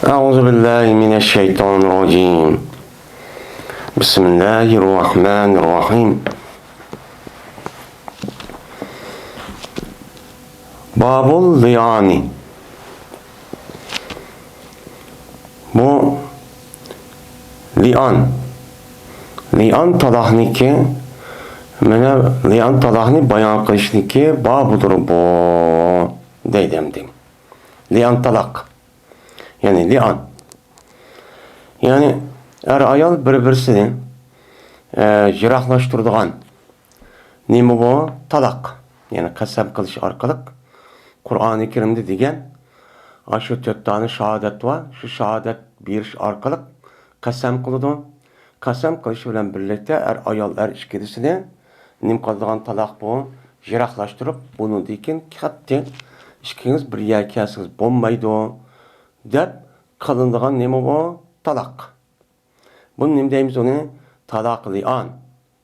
أعوذ بالله من الشيطان الرجيم. بسم الله الرحمن الرحيم. Babul liyani. Bu liyan. Liyan talahniki mana liyan talahni bayon qilishniki babudur bu deydimdim. Liyan talaq. Yani liyan. Yani ayol bir-birisini jiroqlashtiradigan nima bu? Talaq. Yani qasam qilish orqali Qur'oni Karimda degan shu 4 tane shahodat var. Shu shahodat berish orqali qasam qiladi. Qasam qilish bilan birlikda ayol ikkilisini nima qiladigan talaq bu? Jiroqlashtirib, buni dekin katta ikkiniz bir yakasiz bo'lmaydi deb qilinadigan nima bu? Talaq. Bunu nima deymiz uni? Talaq li'an.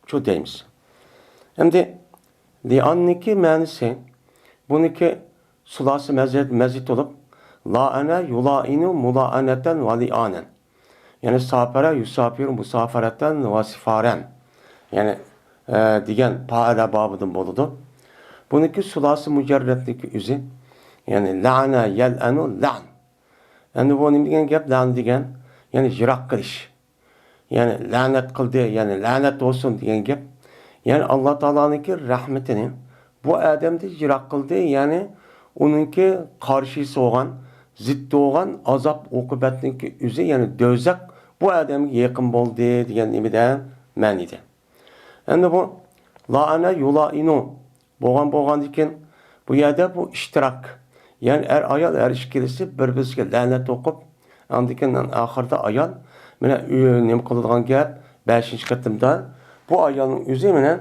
Shu deymiz. Endi li'anniki ma'nosi buniki sulasi mazid olib la'ana yula'inu mula'anatan va li'anan. Yani safara yusafiru musafaratan va sifaran. Yani degan fa'ala babidan bo'ladi. Buniki sulasi mujarradniki o'zi. Yani la'ana yal'anu la'n. Endi bu nima degan gap? La'n degan yani jiroq qilish. Yani la'nat qildi, yani la'nat olsun degan gap. Yani Allah Teala'nınki rahmetini bu adamda jiroq qildi, yani onunki qarshisi olgan, ziddi olgan azap oqibatniki o'zi, yani do'zax bu adamga yaqin bo'ldi degan nimada ma'nida. Endi bu la'ana yula'inu bo'lgan ekan, bu yerda bu ishtirok. Yani ayol ikkilisi bir-biriga la'nat o'qib, andikan oxirida ayol mana nima qiladigan gap 5-qatimda bu ayolning o'zi bilan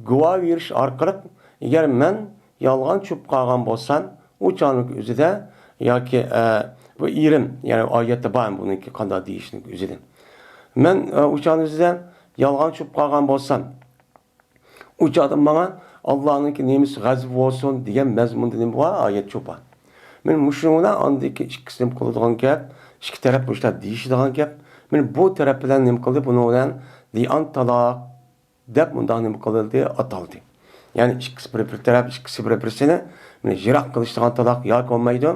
guvoh berish orqali agar men yolg'on cho'p qolgan bo'lsam, u chog'ning o'zida yoki bu erim, ya'ni oyatda bor buniki qanday deyishning o'zidan. Men u chog'ning o'zida yolg'on cho'p qolgan bo'lsam, u chog'da menga Allohning nemisi g'azab bo'lsin degan mazmunda nima bor? Oyat cho'pa. Men mushunlar andiki ikkisini qiladigan gap, ikki taraf bo'shlar deyishadigan gap. Men bu taraf bilan nima qildi? Buni bilan li'an talaq deb bunday nima qildi? Ataldi. Yani ikkisi bir taraf, ikkisi bir-birisini men jiroq qilishdan talaq yo'q olmaydi.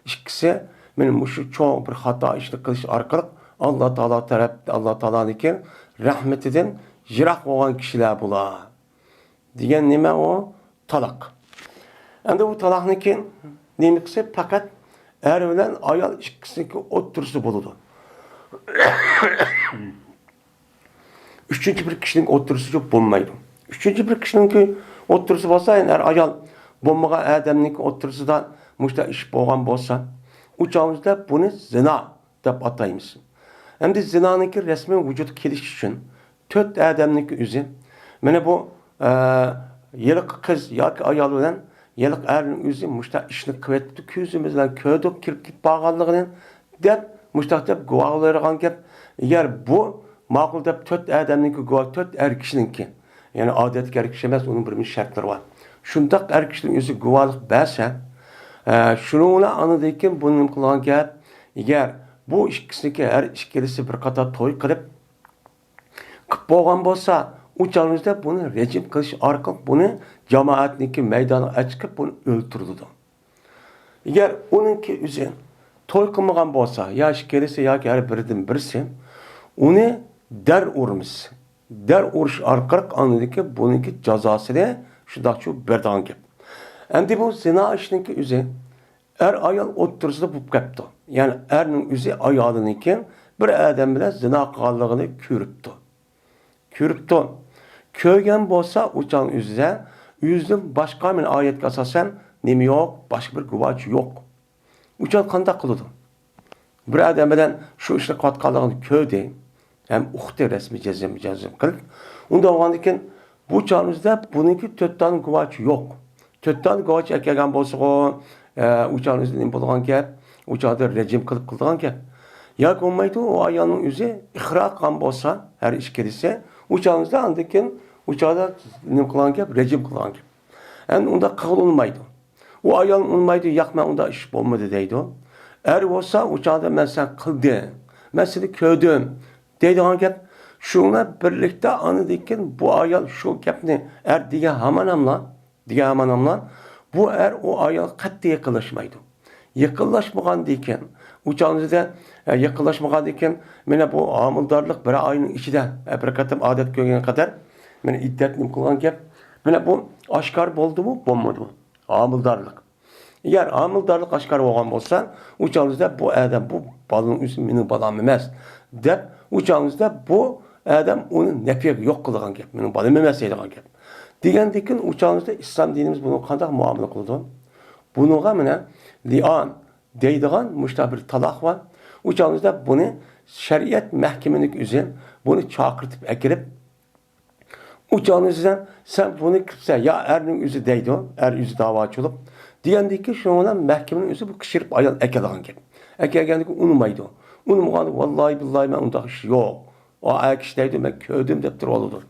Ikkisi men mushu cho'ng bir xato ishni qilish orqali Alloh taolo taraf, Alloh taoloniki rahmetidan jiroq bo'lgan kishilar bular. Degan nima o? Talaq. Endi bu talaqniki nemisi faqat bilan ayol ikkisiniki o'ttirisi bo'ladi. Üçüncü bir kişinin o'ttirisi yo'q bo'lmaydi. Üçüncü bir kişinin o'ttirisi bo'lsa, yani ayol bo'lmagan odamning o'ttirisida mushta ish bo'lgan bo'lsa, u chog'imizda buni zina deb ataymiz. Endi zinaniki rasmiy vujudga kelish uchun 4 odamning o'zi mana bu yiliq qiz yoki ayol bilan yiliq erning o'zi mushta ishni qilyapti, ko'zimiz bilan ko'rdik, kirib ketib qolganligini deb mushta deb guvohlargan gap. Agar bu ma'qul deb 4 odamning guvoh, 4 kishiningki, yani odatga kishi emas, uning bir shartlari bor. Shundaq kishining o'zi guvohlik bersa, shuni anidekin buni nima qilgan gap? Agar bu ikkisiniki ikkilisi bir qator to'y qilib bo'lgan bo'lsa, u chog'ingizda buni rejim qilish orqali buni jamoatniki maydoniga chiqib buni o'ltirdi. Agar uningki o'zi to'y qilmagan bo'lsa, yo ikkilisi yoki har biridan birisi uni dar urmiz. Dar urish orqali anladiki buningki jazosini shundaqchu berdan gap. Endi bu zina ishniki o'zi ayol o'ttirisida bo'lib qapti. Yani erning o'zi ayoliniki bir odam bilan zina qilganligini ko'ribdi. Ko'rgan bo'lsa, u chang o'zida o'zidan boshqa men oyatga asosan nima yo'q, boshqa bir guvoh yo'q. U chang qanday qiladi? Bir odam bilan shu ishni qilganligini ko'rdi, ham uqdi rasmiy jazm qilib, unda bo'lgandan keyin bu chog'imizda buniki 4 tane guvoh yo'q. 4 tane guvoh kelgan bo'lsa, u chog'imizda nima bo'lgan gap? U chog'da rejim qilib qilgan gap. Yo'q olmaydi, o ayolning o'zi iqro qilgan bo'lsa, har ikkilisi u chog'imizda andikin u chog'da nima qilgan gap? Rejim qilgan gap. Endi unda qabul olmaydi. O ayol olmaydi, yo'q men unda ish bo'lmadi deydi. Er olsa uçağda ben sen kıldı. Ben seni köydüm. Deydiğin gep. Şuna birlikte anıdikken bu ayal şu gepni er diye hamanamla bu er o ayal katı yakınlaşmaydı. Yakınlaşmagan deyken uçağınızda yakınlaşmagan deyken mene bu amildarlık bir ayının içinde bir katım adet görgene kadar mene iddet kılgan gep mene bu aşkar oldu mu olmadı mı? Amildarlık. Eğer amildarlık aşkar olgan bolsa uçağınızda bu adam bu balın üstü menin balam emas dep uçağınızda bu adam onu nefiye yok kılgan gep menin balım emas deydigan gep. Degendekin uçağınızda İslam dinimiz bunu qanday muamele kıldı? Bununla mene lian deydigan muşta bir talak var. Uçağınızda bunu şeriat mahkemelik üzere bunu çağırtıp ekirip uçağınızdan sen bunu kırsa ya erinin yüzü deydi o, er yüzü dava açılıp diyendeki şu an mahkemenin yüzü bu kışırıp ayal ekelegan gibi. Ekelegandaki unumaydı o. Unumağanı vallahi billahi ben onda iş yok. O ayak işteydi ben köydüm deyip duruludur.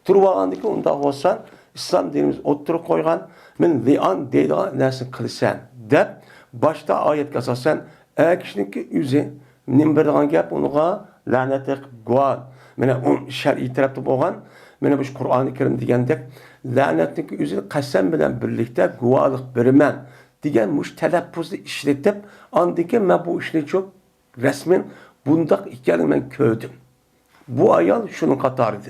Turvağandaki onda olsan İslam dinimiz oturup koygan men lian deydiğin nesin kılsan deyip başta ayet kasasan ayak işteki yüzü nimberdiğin gep onuğa lanetek guad. Mene on şer'i tarafta boğan mene bu Kur'an-ı Kerim degendek lanetlik yüzü kasem bilen birlikte guvalık birimen degen muş telaffuzu işletip andaki men bu işini çok resmen bundak ikeni men köydüm. Bu ayal şunu katardı.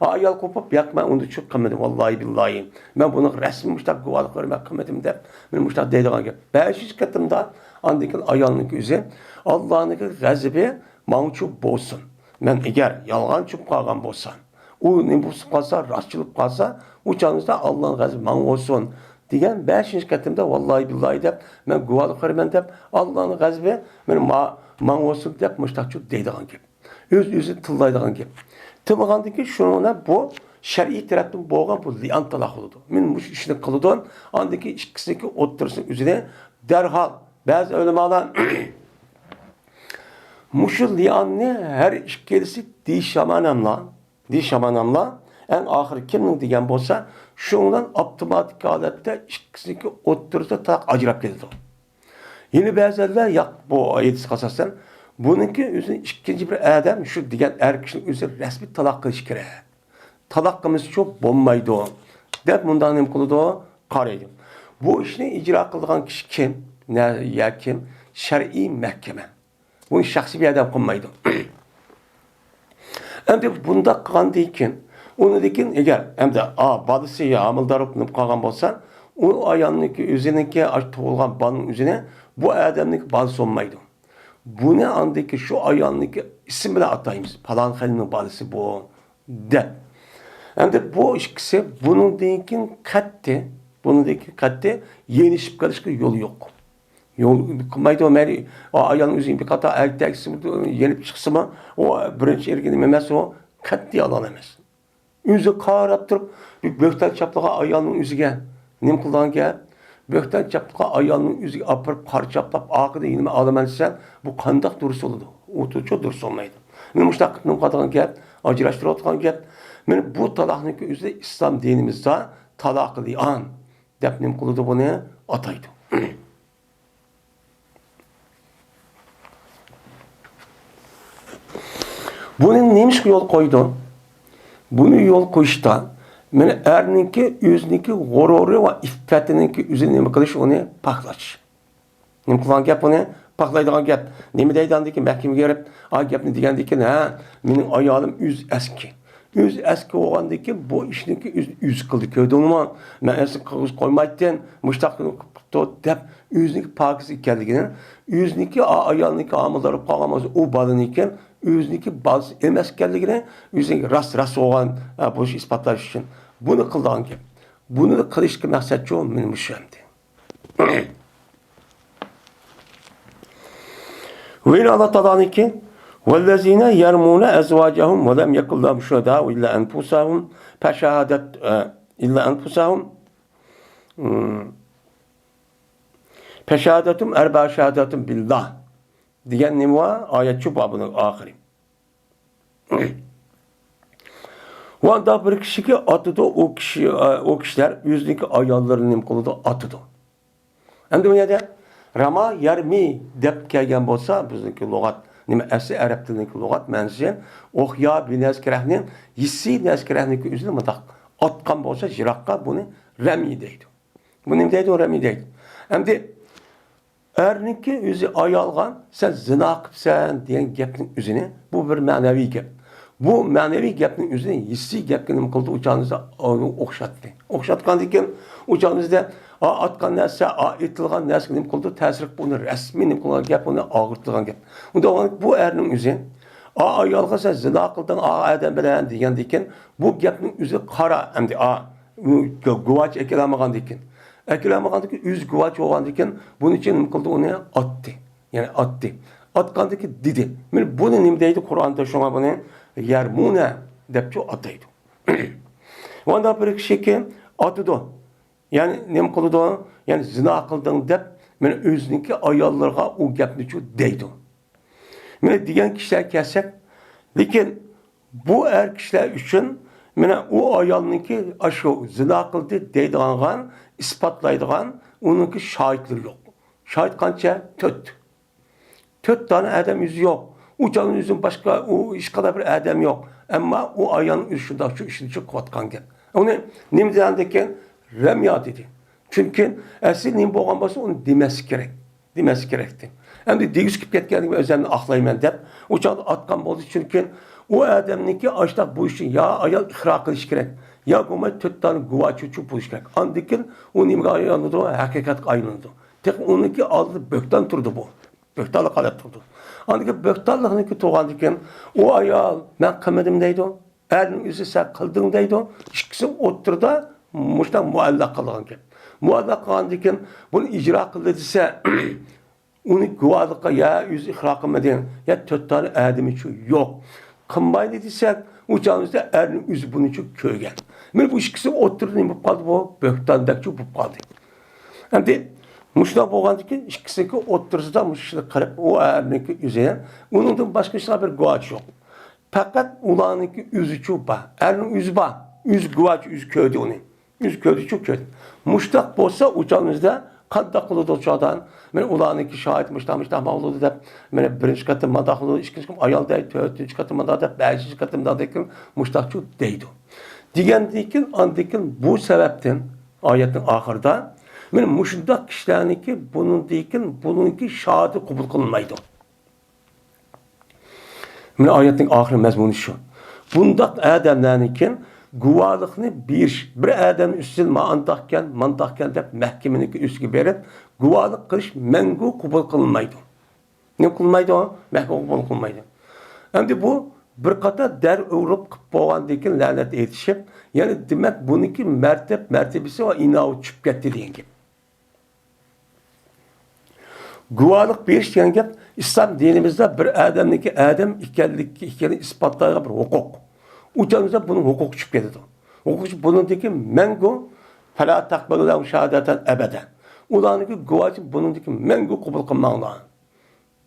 Ayal kopup yak ben onu çok kımedim vallahi billahi. Ben bunu resmi muştak guvalık vermek kımedim de ben muştak deydiğin gibi. 500 katında andaki ayalın yüzü Allah'ın gazibi mançup bolsun. Men eğer yalgan çıp kalgan bolsan, o ne bulsup kalsa, rastçılıp kalsa, uçağınızda Allah'ın gazibi man olsun. Diyen 5. katımda vallahi billahi deyip, men guvalık vermen deyip, Allah'ın gazibi men man olsun deyip, müştakçı deydiğin gibi. Öz tıllaydiğin gibi. Tımağandaki şuna bu şer'i taraftan boğan bu liyan talak oldu. Men muş işini kılıdın, andaki ikisindeki otursun üzerine derhal bazı ulemalar muşul liyanni her işkelisi dişamanamla en ahir kimnin degen bolsa şundan otomatik halette ikisindeki otursa tak acırap geldi. Yine bazılar yak bu ayet kasasen bununki üzerine ikinci bir adam şu degen er kişinin üzerine resmi talak kılış kere. Talak kılması çok bombaydı o. Dep bundan nem kılıdı o karaydı. Bu işini icra kıldıgan kişi kim? Ne ya kim? Şer'i mahkeme. Bunu şahsi bir adam kılmaydı. Hem de bunda kan deyken, onu deyken eğer hem de balısı ya amıldarıp kalgan bolsa, o ayağındaki üzerindeki tuğulgan balın üzerine bu adamdaki balısı olmaydı. Bu ne andaki şu ayağındaki isim bile atayımız. Falan halinin balısı bu de. Hem de bu ikisi bunun deyken katte yenişip karışık yolu yok. Yol kılmaydı o meri o ayağının üzerine bir kata erkek yenip çıksa mı o birinci erkeğin memesi o katli alamaz. Yüzü karaptırıp bir böhten çaplığa ayağının üzüge nem kıldan gel böhten çaplığa ayağının üzüge apırıp parçaplap akıda inime alamansan bu kandak durusu oldu. O çok durusu olmaydı. Men muştak nem kadar gel acılaştır otkan gel. Men bu talakniki üzerinde İslam dinimizde talak liyan dep nem kılıdı bunu ataydı. Bunun neymiş yol koydu? Bunu yol koyuşta mene erninki, yüzniki, gorori ve iffetininki üzerine kılış onu paklaç. Nem kılan gap onu paklaydıgan gap. Nemi deydandaki mahkeme gelip, gapni degandaki menin ayalım yüz eski. Yüz eski olgandaki bu işinki yüz kıldı köyde ama men eski kız koymaydan muştak dep yüzniki pakisi ikenligini yüzniki ayalniki amılları pagamaz o balın iken yüzniki bazı emas kelligine yüzniki rast olgan bu iş ispatlaş için bunu kıldan ki bunu da kılışkı maksat çoğu benim müşemdi. Ve Allah Teala'nın ki وَالَّذ۪ينَ يَرْمُونَ اَزْوَاجَهُمْ وَلَمْ يَكُلْ لَهُمْ شُهَدَاءُ اِلَّا اَنْفُسَهُمْ فَشَهَادَتْ اِلَّا اَنْفُسَهُمْ فَشَهَادَتُمْ اَرْبَعَ شَهَادَةٌ بِاللّٰهِ diyen nimva ayet şu babının ahiri. O anda bir kişi ki atıdı o kişiler yüzdeki ayarlarının kolu da atıdı. Hem de Rama yarmi deb kelgan bo'lsa, bizniki lug'at, nima asli arab tilidagi lug'at ma'nosi o'hya binaskrahning hissiy naskrahniki o'zini mutaq otgan bo'lsa jiroqqa buni rami deydi. Bu nima deydi? Rami deydi. Endi erniki o'zi ayolga sen zina qilibsan degan gapning o'zini bu bir ma'naviy gap. Bu ma'naviy gapning o'zini hissiy gapga nima qildi? O'chanizda o'xshatdi. O'xshatgandan keyin o'chanizda atgan narsa, aytilgan narsa nima qildi? Ta'sir buni rasmiy nima qilgan gap, uni og'irtilgan gap. Unda bu erning o'zi ayolga sen zina qilding, adam bilan degandan keyin bu gapning o'zi qara, endi guvoch ekilanmagandan keyin Akilamaganda ki yüz guvaç olandan keyin bunun için nima qildi? Uni otdi. Ya'ni otdi. Otgandan keyin dedi. Men buni nima deydi? Qur'onda shunga buni yarmuna deb ataydi. Onda bir kishi otidi. Ya'ni nima qildi? Ya'ni zina qilding deb men o'ziniki ayollarga u gapni deydi. Men degan kishilar kelsak, lekin bu er kishilar uchun mana u ayolniki shu zina qildi deydigan ispatlaydigan onunki şahitleri yok. Şahit kança? 4. 4 tane adam yüzü yok. O canın yüzün başka, o iş kadar bir adam yok. Ama o ayağının üstünde şu işini çok kıvatkan gel. Onu nimdiyandaki remya dedi. Çünkü esil nim boğan bası onu demesi gerek. Demesi gerekti. Hem de deyiz ki ketkenlik ve özelliğini aklayayım deyip o canı atkan bozdu çünkü o adamınki açtak bu işin ya ayal ihra kılış gerek. Ya bu 4 tane guvaçı buluş gerek. Andikin o nimga aylandı, hakikat aylandı. Tek onunki aldı bökten turdu bu. Böktanlık alet turdu. Andikin böktanlıkınki tuğandikin o ayal ben kımedim deydi o. Erinin yüzü sen kıldın deydi o. İkisi oturdu muştan muallak kılgan ki. Muallak kılandikin bunu icra kıldıysa onu guvalıkka ya yüzü ihra kılmadın ya 4 tane adam için yok. Kımbaylı dediysek uçağımızda erinin yüzü bunun için köygen. Men bu ikisi oturdu nima bo'lib qoldi? Bu bo'xtondakchi bo'lib qoldi. Endi mushda bo'lgandan keyin ikkisiki o'tirsida mushni qarab u erniki yuziga uningdan boshqa hech bir guvoch yo'q. Faqat ularniki yuzi bor. Erning yuzi bor. Yuz guvoch, yuz ko'rdi uni. Yuz ko'rdi, ko'rdi. Mushtaq bo'lsa uçağımızda qanday qiladi o'shadan? Men ularniki shohid mushtamışda mavludi deb men birinchi qatim madaq qildi, ikkinchi qatim ayol deydi, to'rtinchi qatim madaq deb, beshinchi qatim madaq deb mushtaqchi deydi. Degandikin andikin bu sebepten ayetin ahırda men muşundaq kişilarniki bununki şahidi kabul kılınmaydı. Men ayetin ahir mezmunu şu. Bundaq adamlarnikin guvalıqni bir adam üstün mandaqken deb mahkemeniki üstüge berip guvalık qilish mengu kabul kılınmaydı. Ne kılmaydı o? Mahkeme kabul kılınmaydı. Endi bu bir qator der o'rib qilib bo'lgandan keyin la'nat etishib, ya'ni demak buniki martabasi va inoat tushib ketdi degan gap. Guvohlik berish degan gap islom dinimizda bir odamniki odam ekanligini isbotlaydigan bir huquq. Uchamizda buning huquqi tushib ketadi. Huquq buningdiki mangu fala taqbalu shahadatan abada. Ularniki guvohi buningdiki mangu qabul qilmanglar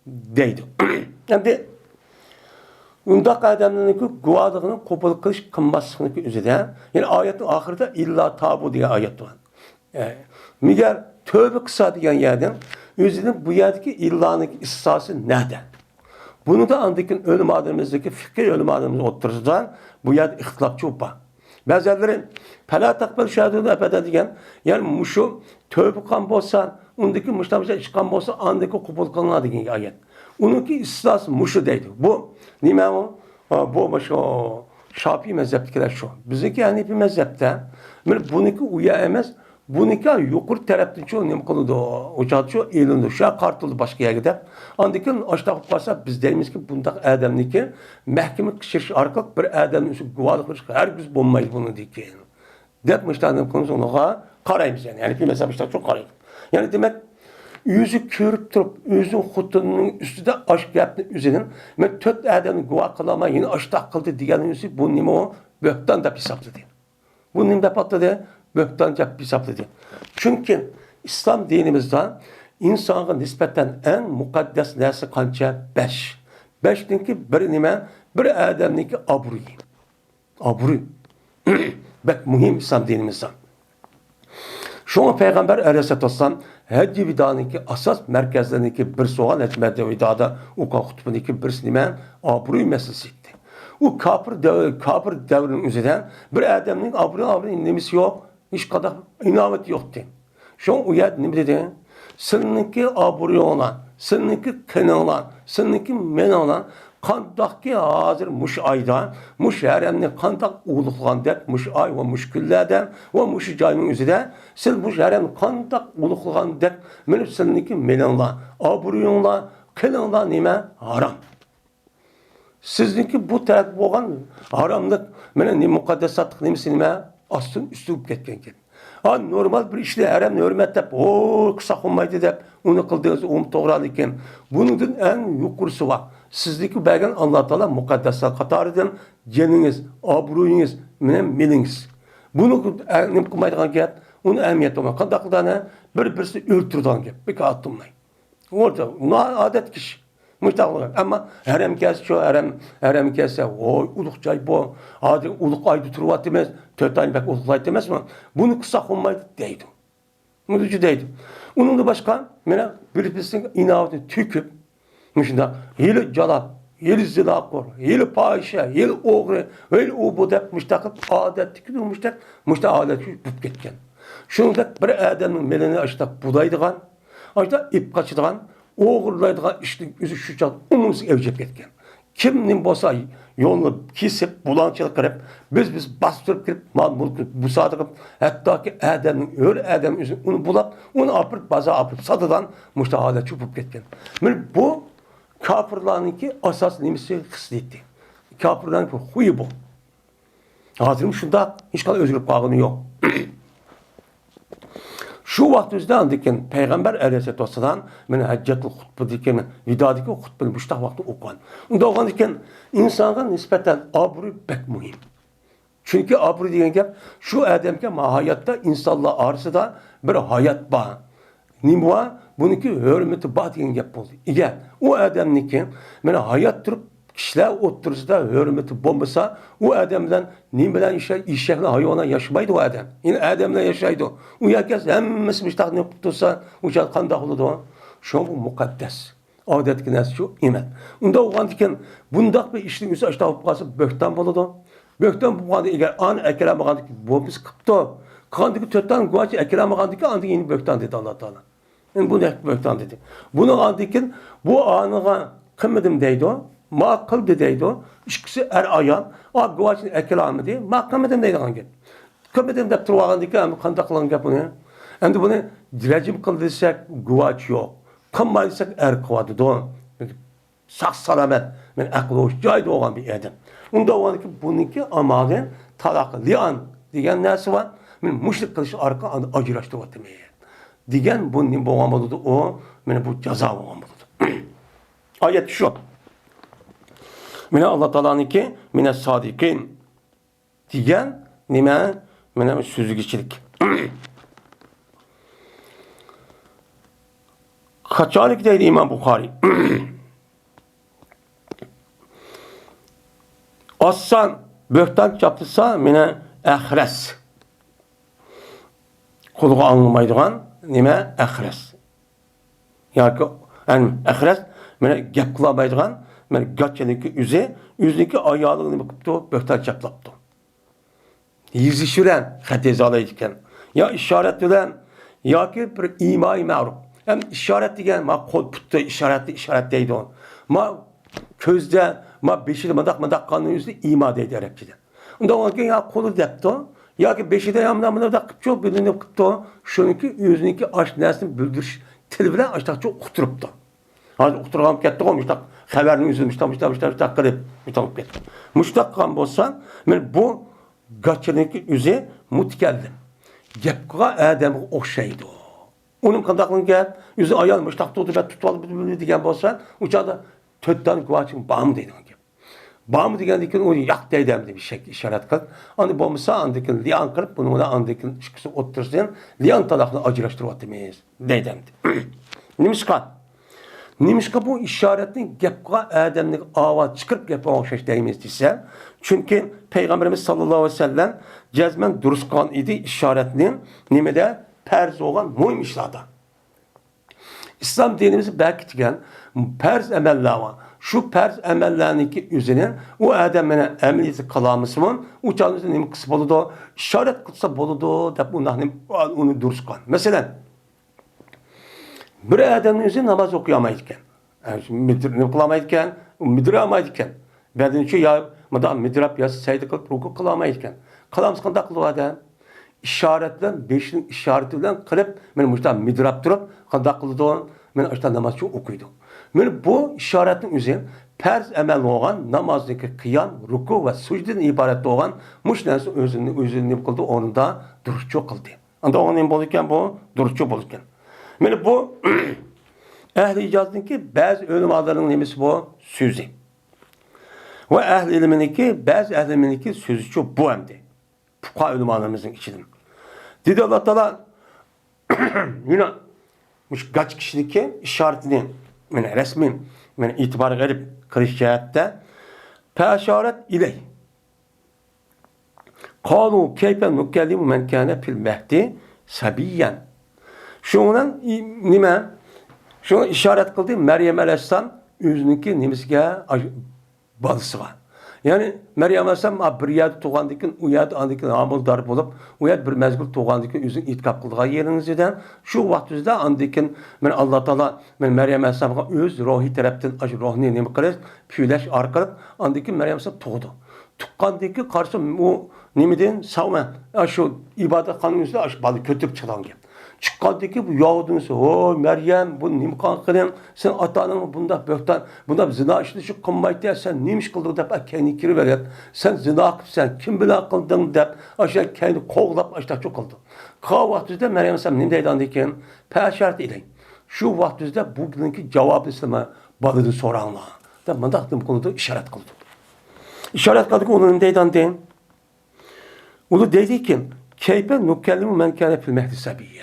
deydi. Endi undaq adamlarniki guvohligini qabul qilish qilmaslikligi o'zida, ya'ni oyatning oxirida illa tabu degan oyat bor. Migar tövbe qilsa degan yerdan o'zining bu yerdagi illaniki issosi nada? Bunu da andikin ölümadığımızdaki fikir ölümadığımız oturursa bu yer ihtilafçı bor. Bazıları fala taqbal shahadatu abada degan, ya'ni mushu tövbe qilgan bo'lsa, undaki mushtabcha chiqqan bo'lsa, andiki qabul qilinadi degan oyat. Uniki issos mushu deydi. Bu nima o? Bu başka Şafii mezheptekiler şu. Bizdeki Hanefi mezhepte buniki uya emas, buniki yuqur tarafdan şu nima qildi? O'chat şu elindi, şu qartildi boshqa yerga deb. Andikin ashtaq qolsa biz deymizki bundaq odamniki mahkama qilish orqali bir odamning o'zi guvohlik qilish hargiz bo'lmaydi buni degan. Deb mishtanim qilamiz unaqa qaraymiz yani. Hanefi mezhepte çok qaraydi. Yani demek yüzü körüp durup, özünün xutunun üstüde aşk yaptığın üzerinin, ben 4 adamın guvoh kılamay, yine aşk kıldı diyenin üstü, bu nime o? Böktan da pisapladı. Bu nime de patladı? Böktan da pisapladı. Çünkü İslam dinimizde insana nispeten en mukaddes nersi kança 5. 5'tinki bir nime, bir adamınki abruy. Abruy. Bek mühim İslam dinimizde. Şoňa Peýgamber aleyhissalatu vesselam hacci vidanyky asas merkezlerindeki bir soğan etmedi vidada uka hutbuniki bir nime abruy meselesi. O kafir devrinin üzerinden bir adamın abruy nimesi yok, hiç kadar inamet yoktu. Şoň o ýerde nime dedi? Seninki abruy olan, seninki kene olan, seninki men olan kandaki hazır muş ayda, muş heremni kandak uluqlan dep, muş ay ve muş küllerden ve muş cayının üzerinde siz muş heremni kandak uluqlan dep, menip seninki menonla, aburuyonla, kenonla nime haram. Sizinki bu taraf boğan haramlık, menen ne mukaddesatlık nimesi nime astın üstüp ketken. Ha normal bir işle heremni hürmetlep, o kısa olmaydı dep, onu kıldığınız toğralı iken, bunun en yukursu var. Sizdeki belgen Allah Teala mukaddesat katarıdan canınız, abruyunuz, meliniz. Bunu ne kılmaydıgan gep, onu emniyet olmak. Kandaklıdan birisi öldürdüğün gep. Bir kağıttımlayın. Orada, adet kişi. Müştaklık. Ama herem kesse şu, herem kesse, oy, uluk çay bu, hadi uluk aydı turvat demez, tötayın bek uluk aydı demez mi? Bunu kısa olmaydı deydi. Müdücü deydi. Onun da başka, birisinin inavını tüküp, Müşinda hili calap, hili zilakor, hili pahişe, hili oğru, hili ubudep müştakil adetlik müştak adetlik tut ketken. Şunda bir adamın melini açta budaydıgan, açta ip kaçıdıgan, oğurlaydıgan işin yüzü şu çal umumsuz evcep ketken. Kimnin bolsa yolunu kesip bulançılık kırıp biz bastırıp kirip mal mulk bu sadıkıp hatta ki adamın öyle adam yüzü onu bulap onu apıp baza apıp satıdan müştahada çupup ketken. Bu kafirlarınki asas nimesi hısletti. Kafirlarınki huyu bu. Hazırım şunda hiç kadar özgürlük bağını yok. Şu vaktimizde andiken Peygamber aleyhissalatu vesselam men haccatul hutbe diken vidadiki hutbeni müştah vakti okuyan. Onda okuyan diken insana nispeten abru pek mühim. Çünkü abru diyen gap şu adamke hayatta insanla arasında bir hayat bağı. Nimva bununki hürmeti bat diyen gap oldu. İger o adamniki hayat durup kişiler oturursa hürmeti bombasa o adamdan ne bilen işekle hayvana yaşamaydı o adam. Yine adamla yaşaydı. O herkes hemmesi müştak ne tutsa uçak kandak oldu o. Şu bu mukaddes. Adet kinesi şu iman. Onda o diken bundak bir işin üstü açta yapması bökten boludu. Bökten bu kadar eğer an ekrem kandık bu biz kıptı. Kandık tötten guaç ekrem kandık andı yeni bökten dedi Allah Teala. Yani bu ne bökten dedi. Bunu andikin bu anıga kımmedim deydi o. Ma kıldı deydi o. İşkisi ayan. O guaçın ekramı diye. Ma kımmedim deydi hangi. Kımmedim de turvağın diki ama kandaklan yapını. Hem de bunu direcim kıldıysak guaç yok. Kımmaysak kıvadı da. Sağ salamet. Ben aklı hoş caydı olan bir adam. Onda olan ki bununki amaden talak liyan diyen nesi var? Ben müşrik kılışı arka acılaştı var demeye. Diyen bunun boğamadıdı o. Ben bu ceza boğamadıdı. Ayet şu. Mine Allah Teala'nın ki mine sadikin diyen nime mine sözlükçilik. Kaçalık deydi İmam Bukhari. Aslan böhtan çaptısa mine ehres. Kuluğa anlamaydıgan nime ehres. Yani ehres mine gep kılamaydıgan mine gatçadaki yüzdeki ayağını bakıptı, böhtan çaplaptı. Yüzüşüren hatezalaydıkken. Ya işaret bilen ya ki bir imai ma'ruf. Hem işaret diyen ma kol putta işaret deydi on. Ma közde ma beşide madak kanın yüzü ima deydi Arapçada. Onda ona ki ya kolu depti o. Ya ki beşide yamda çok bilinip kıptı o. Şununki yüzününki aşk nesini büldürüş. Tel bilen aştak çok ukturuptu. Hadi ukturgam ketti o müştak. Haberini yüzü müştak kılıp müştak ketti. Müştak kan bolsan bu gaççınınki yüzü mutkeldim. Gepka Adem'e okşaydı o. Onun kandaklığın gel, yüzü ayalmış, taktı ve tutmalı diyen bolsan, uçağda tötten kuvaçın bağımı deydi. Bağımı diyen dikin onu yak deydemdi bir şekilde işaret kıl. Anı bombasa andikin liyan kırıp bunu ona andikin şıkısı otursun, liyan talakını acılaştırıp demeyiz. Deydemdi. Nimişka bu işaretin gepka Adem'lik avat çıkıp gepka okşaş deyimiz ise. Çünkü Peygamberimiz sallallahu aleyhi ve sellem cezmen duruskan idi işaretinin nimede perz olan muhim işlerden. İslam dinimizi belki diyen perz emeller var. Şu perz emellerindeki üzerine o adamına emniyeti kalamısının o çalışın ne kısmı boludu, işaret kılsa boludu, da onu duruskan. Mesela bir adamın üzerine namaz okuyamayırken, ne kılamayırken, midiramayırken, ben şu ya midrap ya secde kılıp ruku kılamayırken, kalamıskan da kılı adam. İşaretlen, beşinin işaretiyle kılıp, ben müştah midrap durup, kanda kılıdı, ben işte namazı okuydu. Ben bu işaretin üzerine perz emel olan namazdaki kıyam, ruku ve sucudun ibaret olan müşnesi özünü kıldı, onu da duruşçu kıldı. Anda onun bulurken bu duruşçu bulurken. Ben bu ehl-i icazındaki bazı ölümaların nemesi bu sözü. Ve ehl-i ilmindeki bazı ehl-i ilmindeki sözü bu hem de. Fuka ölümalarımızın içidir. Dedi Allah Teala yine kaç kişilik işaretini resmi itibar edip kılış cihette peşaret ile kalu keyfe nukellimu men kâne fil mehdi sabiyyen. Şunun nime? Şunu işaret kıldı Meryem Aleyhisselam özününki nimesiga balısı var. Yani Meryem Aleyhisselam bir yerde tuğandıkın, o yerde andıkın hamildar bulup, o yerde bir mezgul tuğandıkın özün itikap kıldığı yerinizden, şu vaktimizde andıkın, Allah Teala Meryem Aleyhisselam'a öz ruhi taraftan, ruhini nemi kılır, püyleş arkalık, andıkın Meryem Aleyhisselam tuğdu. Tuğandaki karşı o nemiden savma, şu ibadet kanunuzda balı kötülük çıkan gibi. Çıkkandaki bu Yahudunuz, o Meryem, bu nimkan kılın, sen atanın bunda böhtan, bunda zina işlişi kılmaydı, sen neymiş kıldın deyip, kendi kiri verir. Sen zina sen kim bile kıldın deyip, aşağı kendi kovlap, aşağı çok kıldın. Ka vaktizde Meryem sen nimdeydi andayken, peşert ile. Şu vaktizde bugünkü cevabı İslam'a balıdı soranlar. Da mandaktım konuda işaret kıldı. İşaret kıldı ki onun nimdeydi andayken, onu dedi ki, keyfe nukellimu men kâne fil mehdi sabiyye.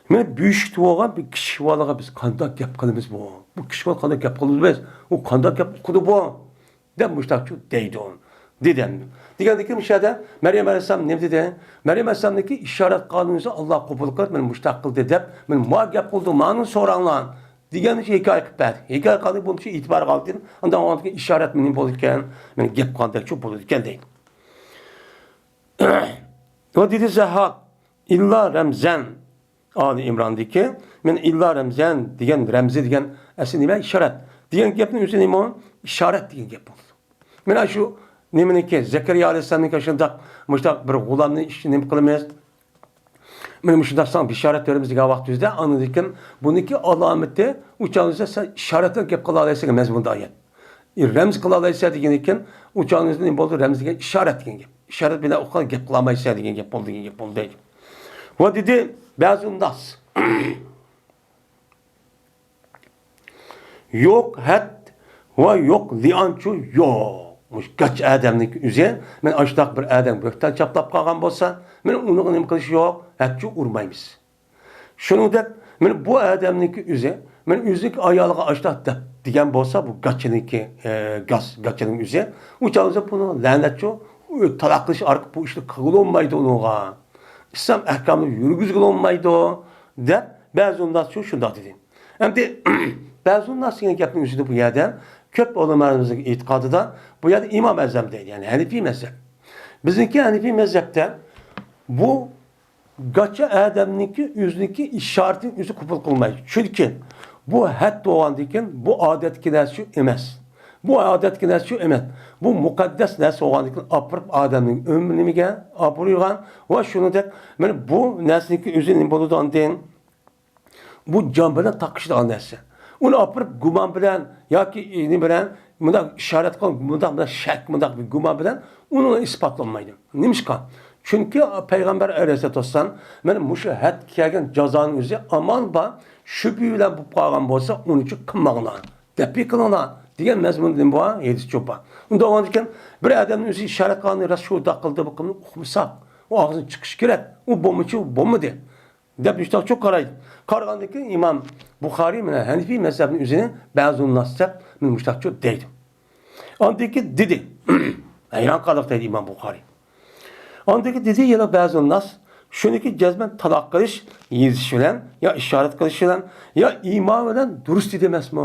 Men büyük tuğan bir kişi varlığa biz kandak yap kılımız bu. Bu kişi var kandak yap kılımız biz. O kandak yap kılı bu. Demişler ki deydi on. Dedem. Diğerdeki müşahede Meryem Aleyhisselam ne dedi? Meryem Aleyhisselam'daki işaret kanununuzu Allah kabul kılır. Ben müştak kıl dedip. Ben muhak yap kıldı. Manın soranlar. Diğer şey hikaye kıpet. Hikaye kalı bu şey itibar kaldı. Ondan ondaki işaret benim bulurken. Ben yap kandak çok bulurken değil. O dedi Zehhak. İlla remzen. Ali İmran'daki men illa remzen diyen remzi diyen aslında işaret. Diyen gapın üzerine imam işaret diyen gap oldu. Men şu nemeneki Zekeriya Aleyhisselam'ın karşısında müştak bir gulamını işini kılmaz. Men müştak san işaret verimiz vaktizde anladıkım bununki alameti uçağınızda işaretle gap kılalaysa mezmunda ayet. Remz kılalaysa diyenken uçağınızda ne oldu remz diyen işaret diyen gap. İşaret bile o kadar gap kılamaysa diyen gap oldu diyen gap oldu. Ve dedi bazı nas yok het ve yok liançu yok. Kaç adamlık üzerine men açtak bir adam böhtan çaplap kalgan bolsa men onu nima qilish yok hatçu urmaymiz. Şunu da men bu adamlık üzerine men üzük ayalığa açtak deb degan bolsa bu gaçınınki gaçının üzerine uçağınızda bunu lanetçu talaq qilish arqı bu işni qilolmaydi onuğa. İslam ahkamını yürgüzgül olmaydı o de bazı nas şunda dedi. Hem de bazı nas yine yapın üstünde bu yerden köp olmalarımızın itikadı da bu yerde İmam mezhebindeydi yani Hanefi mezhep. Bizimki Hanefi mezhepte bu gaça adamınki yüzündeki işaretin yüzü kupul kılmayı. Çünkü bu het doğandayken bu adet kinesi emez. Bu adet kinesi emez. Bu mukaddes nesi oğanlıkın apırıp adamın ömrünü gel, apırıygan ve şunu da bu nesindeki üzerinin buludan deyin bu can bilen takıştığı nesi. Onu apırıp guman bilen ya ki ne bilen bunda işaret kılın, bunda şek, bunda bir guman bilen onu ispatlanmaydı. Neymiş kan? Çünkü Peygamber Aleyhisselatü Vesselam benim müşahit kelgen cazanın üzeri aman ba şüpheyle bu pagan bolsa onun için kılmağına, tepi kılına diyen mezmunun bu yedisi çopa. Onda o anken bir adamın üzeri işaret kanunu rasu takıldı bu konu okumuşsa o ağzın çıkış gerek. O bombuçu bombu de. Depiştak çok karaydı. Kargandaki İmam Bukhari mine Hanefi mezhebinin üzerine bazı naslar müştakçı değdi. Andaki dedi. Hayran kalıp dedi İmam Bukhari. Andaki dedi ya da bazı nas Şuniki cezmen talak kılış, yeziş bilen, ya işaret kılış bilen, ya iman bilen durust edemez mi?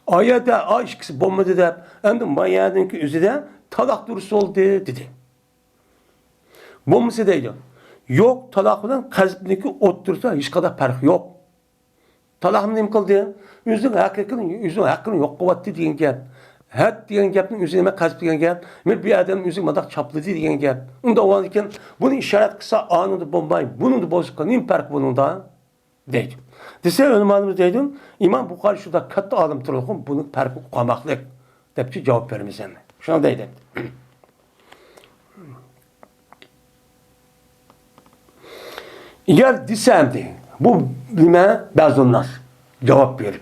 Ayette aşkısı bombadı da, hem mayadınki üzerinde talak durust oldu dedi. Bombası deydi. Yok, talak bilen kalbindeki otursa hiç kadar fark yok. Talak neyim kıldı? Yüzün hakkını yok kuvvetli diyen gel. Het diyen gapning üzerine kalp diyen gap. Bir adam üzerine madak çapladı diyen gap. Onda olan iken bunu işaret kısa anında bombayı, bunun da bozukluğu neyim fark bunun da? Deydi. Dese önümanımız deydim, İmam Bukhari şurada katı alım turulğun bunun farkı koymaklık. Depçi cevap verimiz yani. Şuna deydim. Eğer desemdi, bu bilmeye bazı cevap verip.